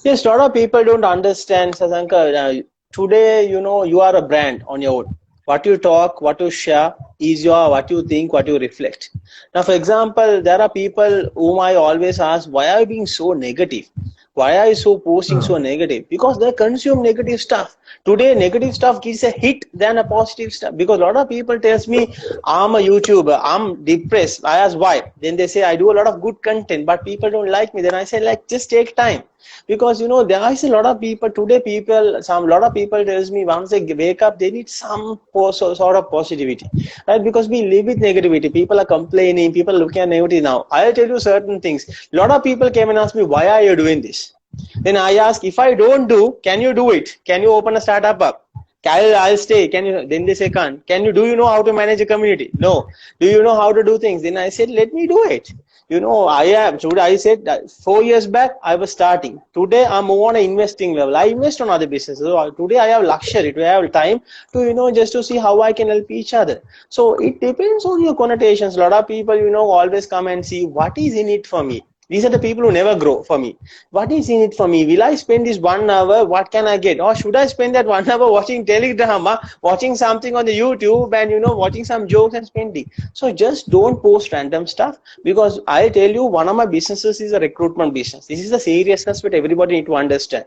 Yes, a lot of people don't understand, Sasanka. Today, you are a brand on your own. What you talk, what you share is your what you think, what you reflect. Now, for example, there are people whom I always ask, why are you being so negative? Why are you so posting so negative? Because they consume negative stuff. Today, negative stuff gives a hit than a positive stuff. Because a lot of people tells me, I'm a YouTuber, I'm depressed. I ask why. Then they say I do a lot of good content, but people don't like me. Then I say, like, just take time. Because there is a lot of people today, lot of people tells me once they wake up they need some sort of positivity, right? Because we live with negativity, people are complaining, people are looking at negativity. Now I'll tell you certain things. A lot of people came and asked me, why are you doing this? Then I ask, if I don't do, can you do it? Can you open a startup up? I'll stay. Can you? Then they say, can't. Do you know how to manage a community? No. Do you know how to do things? Then I said, let me do it. I said that 4 years back, I was starting. Today, I'm more on an investing level. I invest on other businesses. So today, I have luxury. Today, I have time to, just to see how I can help each other. So it depends on your connotations. A lot of people, always come and see what is in it for me. These are the people who never grow for me. What is in it for me? Will I spend this 1 hour? What can I get? Or should I spend that 1 hour watching teledrama, watching something on the YouTube and, watching some jokes and spending? So just don't post random stuff, because I'll tell you, one of my businesses is a recruitment business. This is the seriousness that everybody need to understand.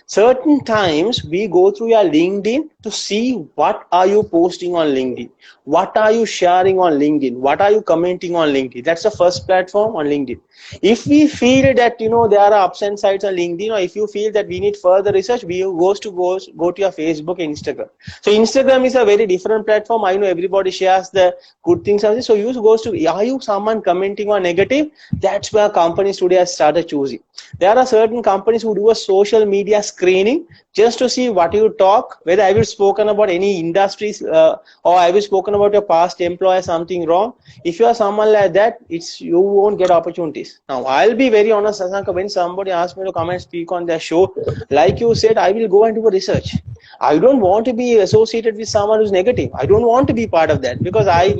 Certain times we go through your LinkedIn to see what are you posting on LinkedIn? What are you sharing on LinkedIn? What are you commenting on LinkedIn? That's the first platform on LinkedIn. If we feel that there are ups and sides on LinkedIn, or if you feel that we need further research, we go to your Facebook and Instagram. So Instagram is a very different platform. I know everybody shares the good things of this. So you goes to, are you someone commenting on negative? That's where companies today have started choosing. There are certain companies who do a social media screening just to see what you talk, whether I will spoken about any industries or I will spoken about your past employer something wrong. If you are someone like that, you won't get opportunities. Now I'll be very honest, Sasanka, when somebody asks me to come and speak on their show, like you said, I will go and do a research. I don't want to be associated with someone who's negative. I don't want to be part of that, because why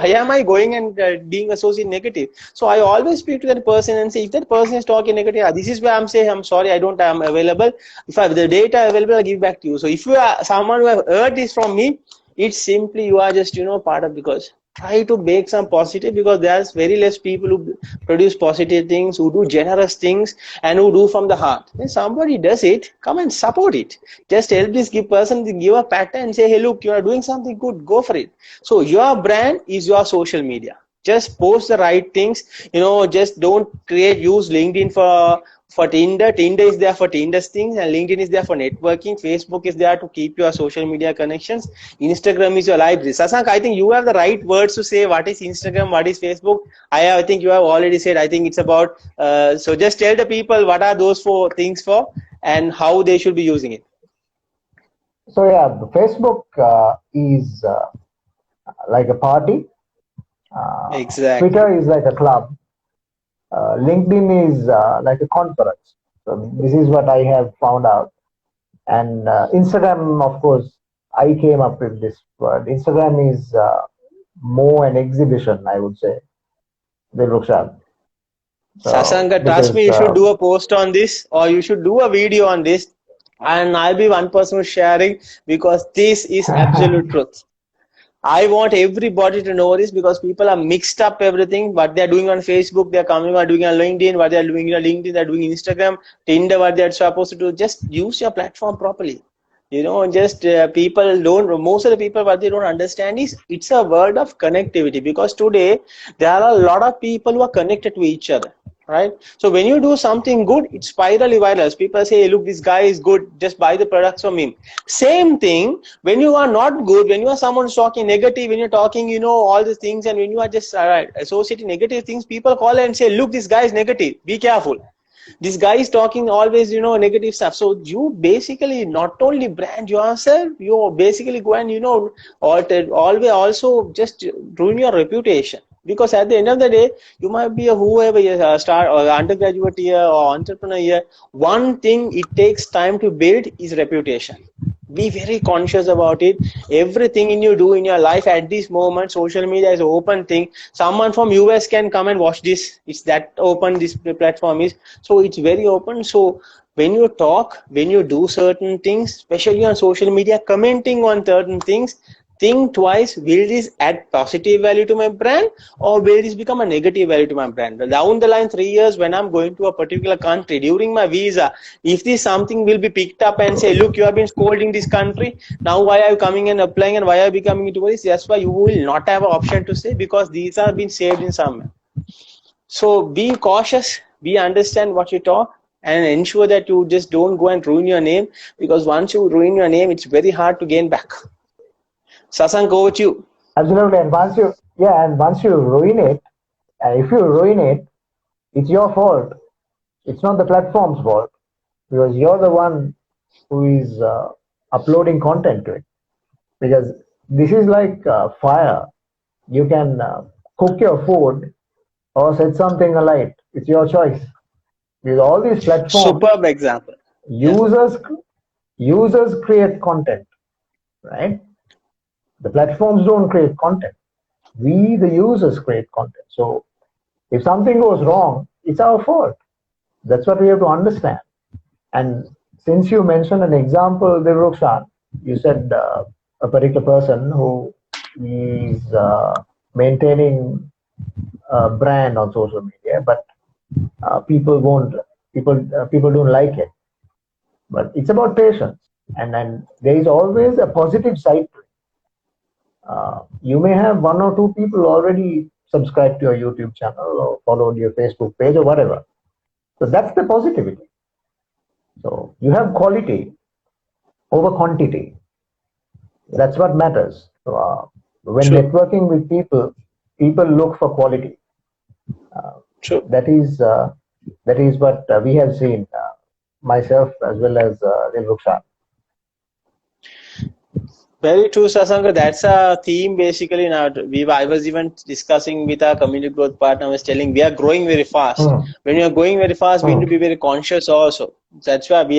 am I going and being associated negative? So I always speak to that person and say, if that person is talking negative, this is where I'm saying, I'm sorry, I'm available. If I have the data available, I'll give back to you. So if you are someone who have heard this from me, it's simply you are just part of, because try to make some positive, because there's very less people who produce positive things, who do generous things, and who do from the heart. When somebody does it, come and support it. Just help this person, give a pat and say, hey, look, you are doing something good, go for it. So your brand is your social media. Just post the right things. Just don't use LinkedIn for Tinder. Tinder is there for Tinder's things, and LinkedIn is there for networking. Facebook is there to keep your social media connections. Instagram is your library. Sasank, I think you have the right words to say what is Instagram, what is Facebook. I think you have already said. I think it's about. So just tell the people what are those 4 things for and how they should be using it. So yeah, Facebook is like a party. Exactly. Twitter is like a club. LinkedIn is like a conference. So this is what I have found out. And Instagram, of course, I came up with this word. Instagram is more an exhibition, I would say, than Rukshan. Sasanka, trust me, you should do a post on this, or you should do a video on this, and I'll be one person sharing, because this is absolute truth. I want everybody to know this, because people are mixed up everything. What they're doing on Facebook, they're doing on LinkedIn. What they're doing on LinkedIn, they're doing Instagram, Tinder. What they're supposed to do, just use your platform properly. Just most of the people, what they don't understand is it's a world of connectivity, because today there are a lot of people who are connected to each other. right? So when you do something good, it's spirally viral. People say, hey, look, this guy is good, just buy the products from him. Same thing when you are not good, when you are someone talking negative, when you're talking, all these things, and when you are just associating negative things, people call and say, look, this guy is negative, be careful. This guy is talking always, negative stuff. So you basically not only brand yourself, you basically go and, alter, always also just ruin your reputation. Because at the end of the day, you might be a whoever you start or undergraduate here or entrepreneur here. One thing it takes time to build is reputation. Be very conscious about it. Everything you do in your life at this moment, social media is an open thing. Someone from US can come and watch this. It's that open this platform is. So it's very open. So when you talk, when you do certain things, especially on social media, commenting on certain things, think twice, will this add positive value to my brand or will this become a negative value to my brand? Down the line, 3 years, when I'm going to a particular country during my visa, if this something will be picked up and say, look, you have been scolding this country, now why are you coming and applying and why are you becoming tourist? That's why you will not have an option to say, because these are been saved in somewhere. So be cautious, be understand what you talk, and ensure that you just don't go and ruin your name, because once you ruin your name, it's very hard to gain back. Sasank, over to you. Absolutely. And once you ruin it, if you ruin it, it's your fault. It's not the platform's fault, because you're the one who is uploading content to it. Because this is like fire. You can cook your food or set something alight. It's your choice. With all these platforms, superb example. Users create content, right? The platforms don't create content. We, the users, create content. So if something goes wrong, it's our fault. That's what we have to understand. And since you mentioned an example, Devrukshan, you said a particular person who is maintaining a brand on social media, but people don't like it. But it's about patience, and then there is always a positive side to it. You may have 1 or 2 people already subscribed to your YouTube channel or followed your Facebook page or whatever. So that's the positivity. So you have quality over quantity. That's what matters. So, when True. networking with people, people look for quality. True. That is what we have seen, myself as well as Devrukshan. Very true, Sasanka. That's a theme basically. Now, I was even discussing with our community growth partner. I was telling we are growing very fast. When you are going very fast, we need to be very conscious also. That's why we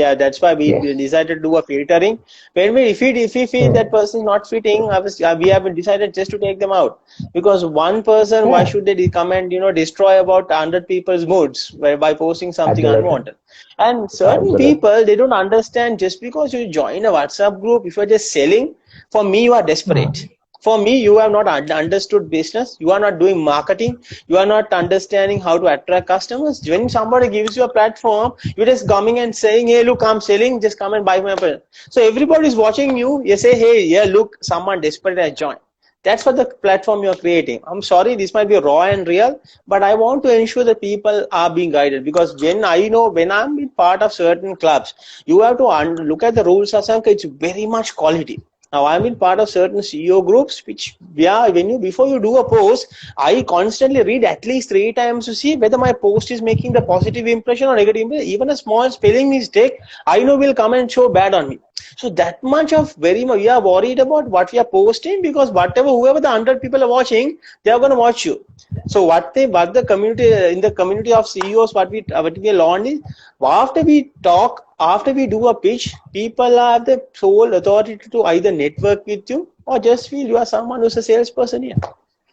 decided to do a filtering. When if we feel that person is not fitting, we have decided just to take them out. Because one person, why should they come and destroy about 100 people's moods by posting something unwanted? And certain people, they don't understand, just because you join a WhatsApp group, if you're just selling, for me, you are desperate. For me, you have not understood business. You are not doing marketing. You are not understanding how to attract customers. When somebody gives you a platform, you're just coming and saying, hey, look, I'm selling. Just come and buy my product. So everybody is watching you. You say, hey, yeah, look, someone desperate has joined. That's what the platform you're creating. I'm sorry, this might be raw and real, but I want to ensure that people are being guided, because when I'm in part of certain clubs, you have to look at the rules, Sasanka. It's very much quality. Now, I'm in part of certain CEO groups, which before you do a post, I constantly read at least 3 times to see whether my post is making the positive impression or negative impression. Even a small spelling mistake, I know will come and show bad on me. So that much of we are worried about what we are posting, because whoever the 100 people are watching, they are going to watch you. So what the community, in the community of CEOs, what we learned is, after we talk, after we do a pitch, people have the sole authority to either network with you or just feel you are someone who's a salesperson here.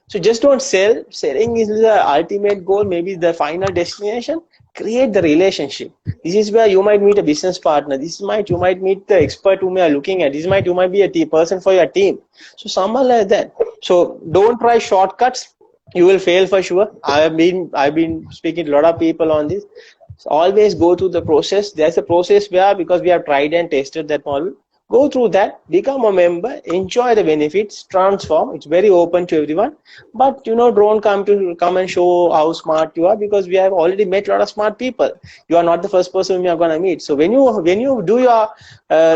So just don't sell. Selling is the ultimate goal, maybe the final destination. Create the relationship. This is where you might meet a business partner. You might meet the expert whom you are looking at. You might be a person for your team. So someone like that. So don't try shortcuts. You will fail for sure. I've been speaking to a lot of people on this. So always go through the process. There's a process where, because we have tried and tested that model, Go through that, become a member, enjoy the benefits, transform. It's very open to everyone. But don't come and show how smart you are, because we have already met a lot of smart people. You are not the first person we are gonna meet. So when you do your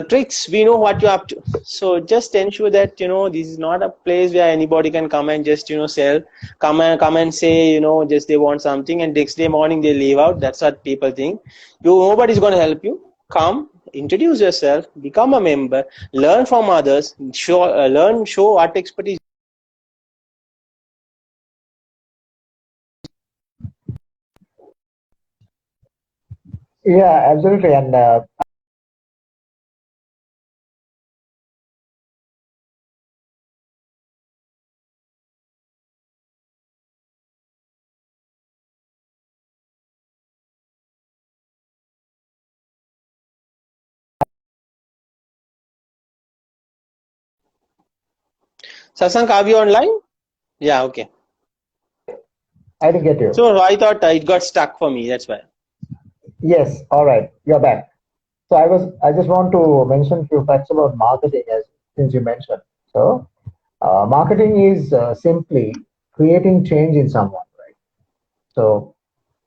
tricks, we know what you're up to. So just ensure that this is not a place where anybody can come and just sell, come and say just they want something, and next day morning they leave out. That's what people think. Nobody's gonna help you. Come, introduce yourself, become a member, learn from others, show what expertise. Yeah, absolutely. And Sasank, are we online? Yeah, okay. I didn't get you. So I thought it got stuck for me. That's why. Yes, all right, you're back. So I just want to mention a few facts about marketing as since you mentioned. So marketing is simply creating change in someone, right? So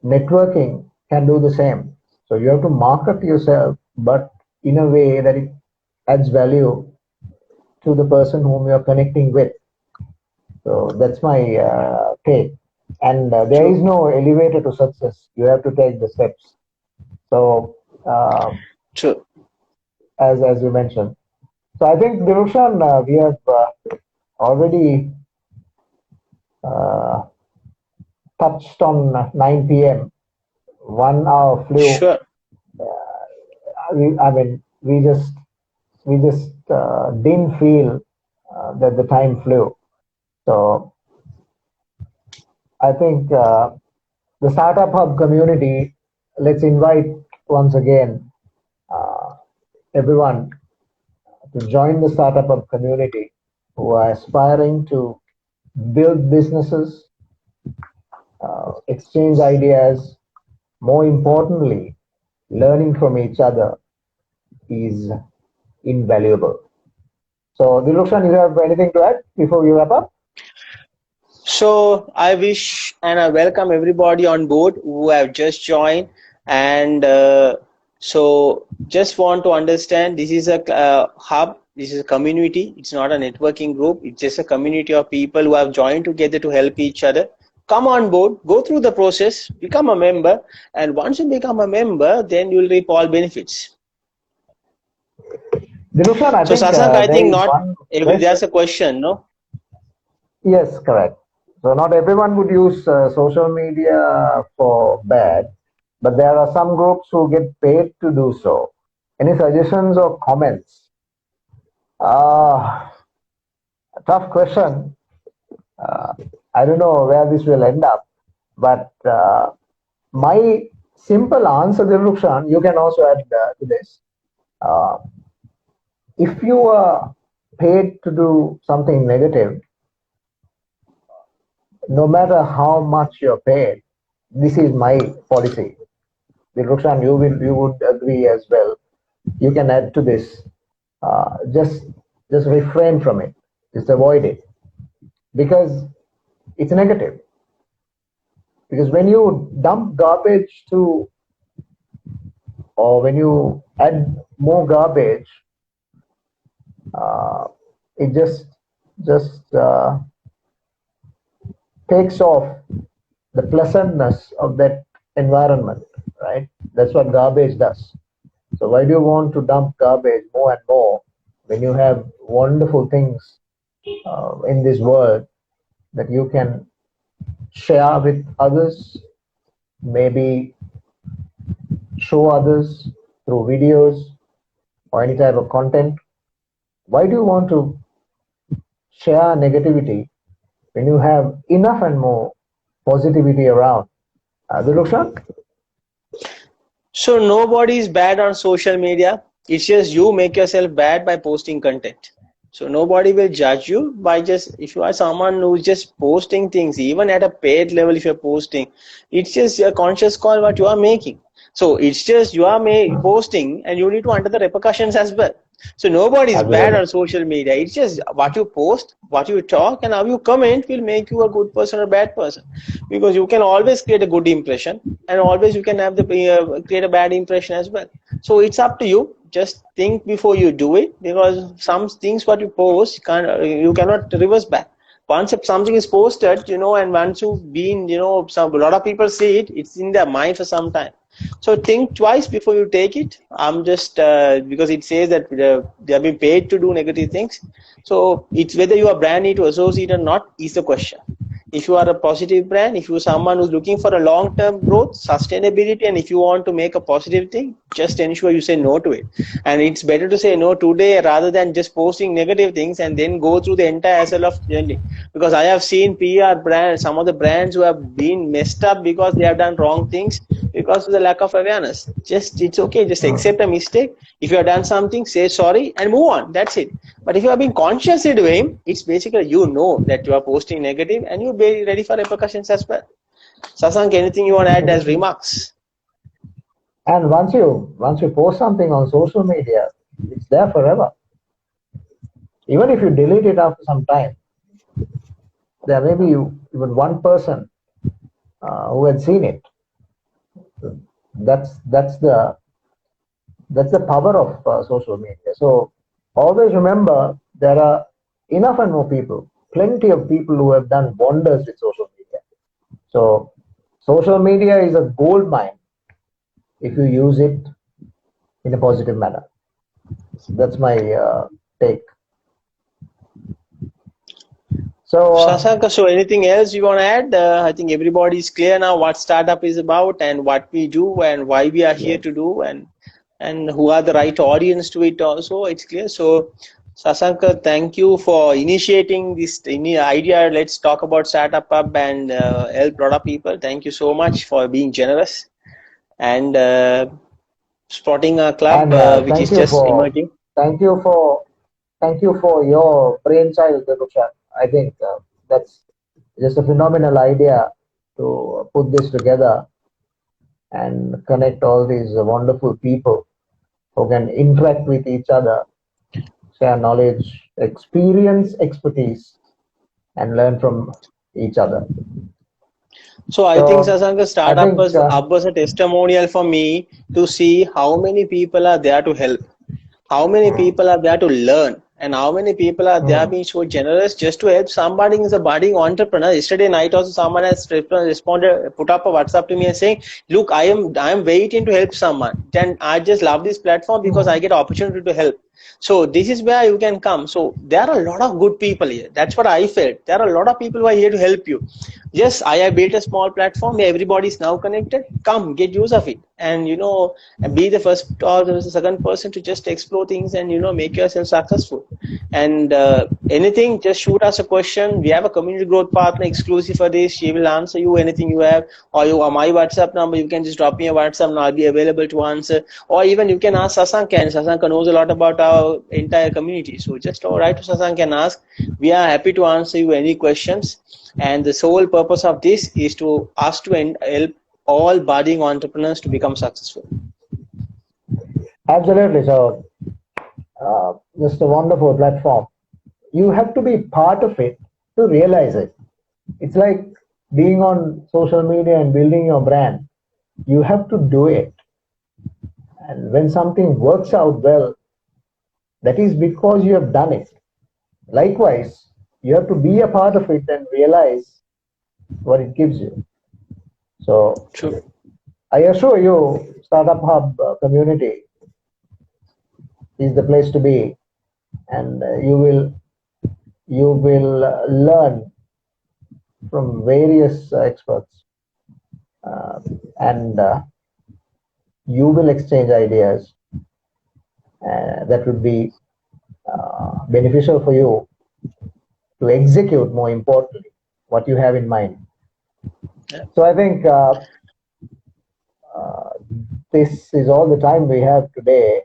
networking can do the same. So you have to market yourself, but in a way that it adds value to the person whom you're connecting with. So that's my take. And there is True. no elevator to success. You have to take the steps. So True. as you mentioned. So I think Dirushan, we have already uh, touched on 9 p.m. 1 hour flew. Sure. I mean, we just didn't feel that the time flew. So I think the Startup Hub community. Let's invite once again uh, everyone to join the Startup Hub community who are aspiring to build businesses, exchange ideas. More importantly, learning from each other is invaluable. So, Dilrukshan, you have anything to add before we wrap up? So I wish and I welcome everybody on board who have just joined, and so just want to understand this is a hub, this is a community. It's not a networking group. It's just a community of people who have joined together to help each other. Come on board, go through the process, become a member, and once you become a member, then you'll reap all benefits. Dilrukshan, I So think Sasank, I there think is not one every question. there's a question, no? Yes, correct. So, not everyone would use social media for bad, but there are some groups who get paid to do so. Any suggestions or comments? Uh, Tough question. Uh, I don't know where this will end up, but my simple answer, Dilrukshan, you can also add to this. Uh, if you are paid to do something negative, no matter how much you're paid, this is my policy. Dilrukshan, you would agree as well. You can add to this. Just refrain from it. Just avoid it because it's negative. Because when you dump garbage to, or when you add more garbage, uh, it just takes off the pleasantness of that environment, right? That's what garbage does. So why do you want to dump garbage more and more when you have wonderful things in this world that you can share with others, maybe show others through videos or any type of content? Why do you want to share negativity when you have enough and more positivity around? Dilukshan? So nobody is bad on social media. It's just you make yourself bad by posting content. So nobody will judge you by just if you are someone who's just posting things, even at a paid level. If you're posting, it's just a conscious call what you are making. So it's just you are posting, and you need to under the repercussions as well. So nobody is bad Absolutely. on social media. It's just what you post, what you talk, and how you comment will make you a good person or bad person. Because you can always create a good impression, and always you can have the create a bad impression as well. So it's up to you. Just think before you do it, because some things what you post you cannot reverse back. Once if something is posted, and once you've been, a lot of people see it, it's in their mind for some time. So think twice before you take it. I'm just because it says that they have been paid to do negative things. So it's whether your brand need to associate or not is the question. If you are a positive brand, if you're someone who's looking for a long-term growth, sustainability, and if you want to make a positive thing, just ensure you say no to it. And it's better to say no today rather than just posting negative things and then go through the entire hassle of journey. Because I have seen PR brands, some of the brands who have been messed up because they have done wrong things because of the lack of awareness. It's okay, just accept a mistake. If you have done something, say sorry and move on. That's it. But if you have been consciously doing, it's basically that you are posting negative and you'll be ready for repercussions as well. Sasank, anything you want to add as remarks? And once you post something on social media, it's there forever. Even if you delete it after some time, there may be even one person who had seen it. That's the power of social media. So always remember, there are enough and more people, plenty of people who have done wonders with social media. So social media is a gold mine if you use it in a positive manner. That's my take. So Sasank, so anything else you want to add? I think everybody is clear now what startup is about and what we do and why we are here to do and who are the right audience to it also. It's clear. So Sasank, thank you for initiating this idea. Let's talk about Startup Hub and help a lot of people. Thank you so much for being generous and spotting a club and which is just emerging. thank you for your brainchild, Rukshan. I think that's just a phenomenal idea to put this together and connect all these wonderful people who can interact with each other, share knowledge, experience, expertise, and learn from each other. So I think So Sasank, I startup think was a testimonial for me to see how many people are there to help, how many people are there to learn, and how many people are there being so generous just to help somebody who's a budding entrepreneur. Yesterday night also someone has responded, put up a WhatsApp to me and saying, look, I am waiting to help someone. Then I just love this platform because I get opportunity to help. So this is where you can come. So there are a lot of good people here. That's what I felt. There are a lot of people who are here to help you. Yes, I have built a small platform where everybody is now connected. Come, get use of it, and and be the first or the second person to just explore things and make yourself successful. And anything, just shoot us a question. We have a community growth partner exclusive for this. She will answer you anything you have, or you my WhatsApp number. You can just drop me a WhatsApp, and I'll be available to answer. Or even you can ask Sasank, and Sasank knows a lot about our entire community. So just write to Sasank and ask. We are happy to answer you any questions. And the sole purpose of this is to us to help all budding entrepreneurs to become successful. absolutely. So just a wonderful platform. You have to be part of it to realize it. It's like being on social media and building your brand. You have to do it. And when something works out well, that is because you have done it. Likewise, you have to be a part of it and realize what it gives you. So True. I assure you, Startup Hub community is the place to be, and you will learn from various experts, and you will exchange ideas that would be beneficial for you to execute, more importantly, what you have in mind. Yeah. So I think this is all the time we have today.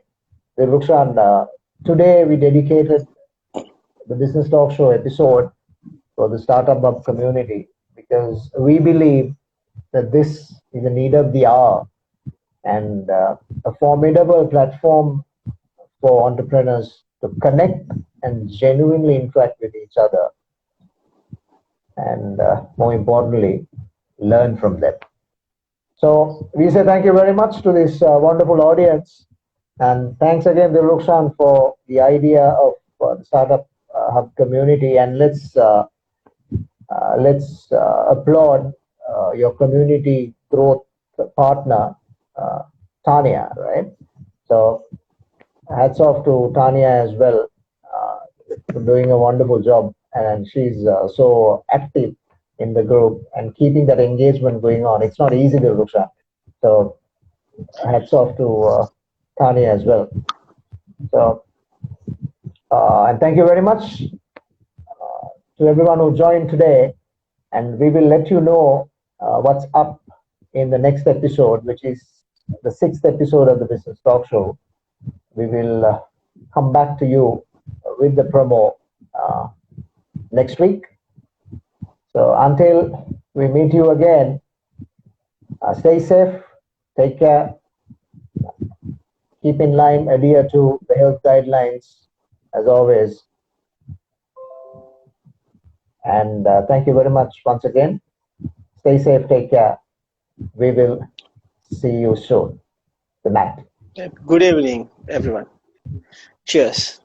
Rukshan, today we dedicated the Business Talk Show episode for the Startup Hub community because we believe that this is a need of the hour and a formidable platform for entrepreneurs to connect and genuinely interact with each other, and more importantly, learn from them. So we say thank you very much to this wonderful audience, and thanks again to Rukshan for the idea of the Startup Hub community. And let's applaud your community growth partner, Tanya, right? So hats off to Tanya as well, for doing a wonderful job, and she's so active in the group and keeping that engagement going on. It's not easy, Rukshan. So hats off to Tanya as well. So and thank you very much to everyone who joined today, and we will let you know what's up in the next episode, which is the 6th episode of the Business Talk Show. We will come back to you with the promo next week. So until we meet you again, stay safe, take care, keep in line, adhere to the health guidelines as always. And thank you very much once again. Stay safe, take care. We will see you soon. Good night. Good evening, everyone. Cheers.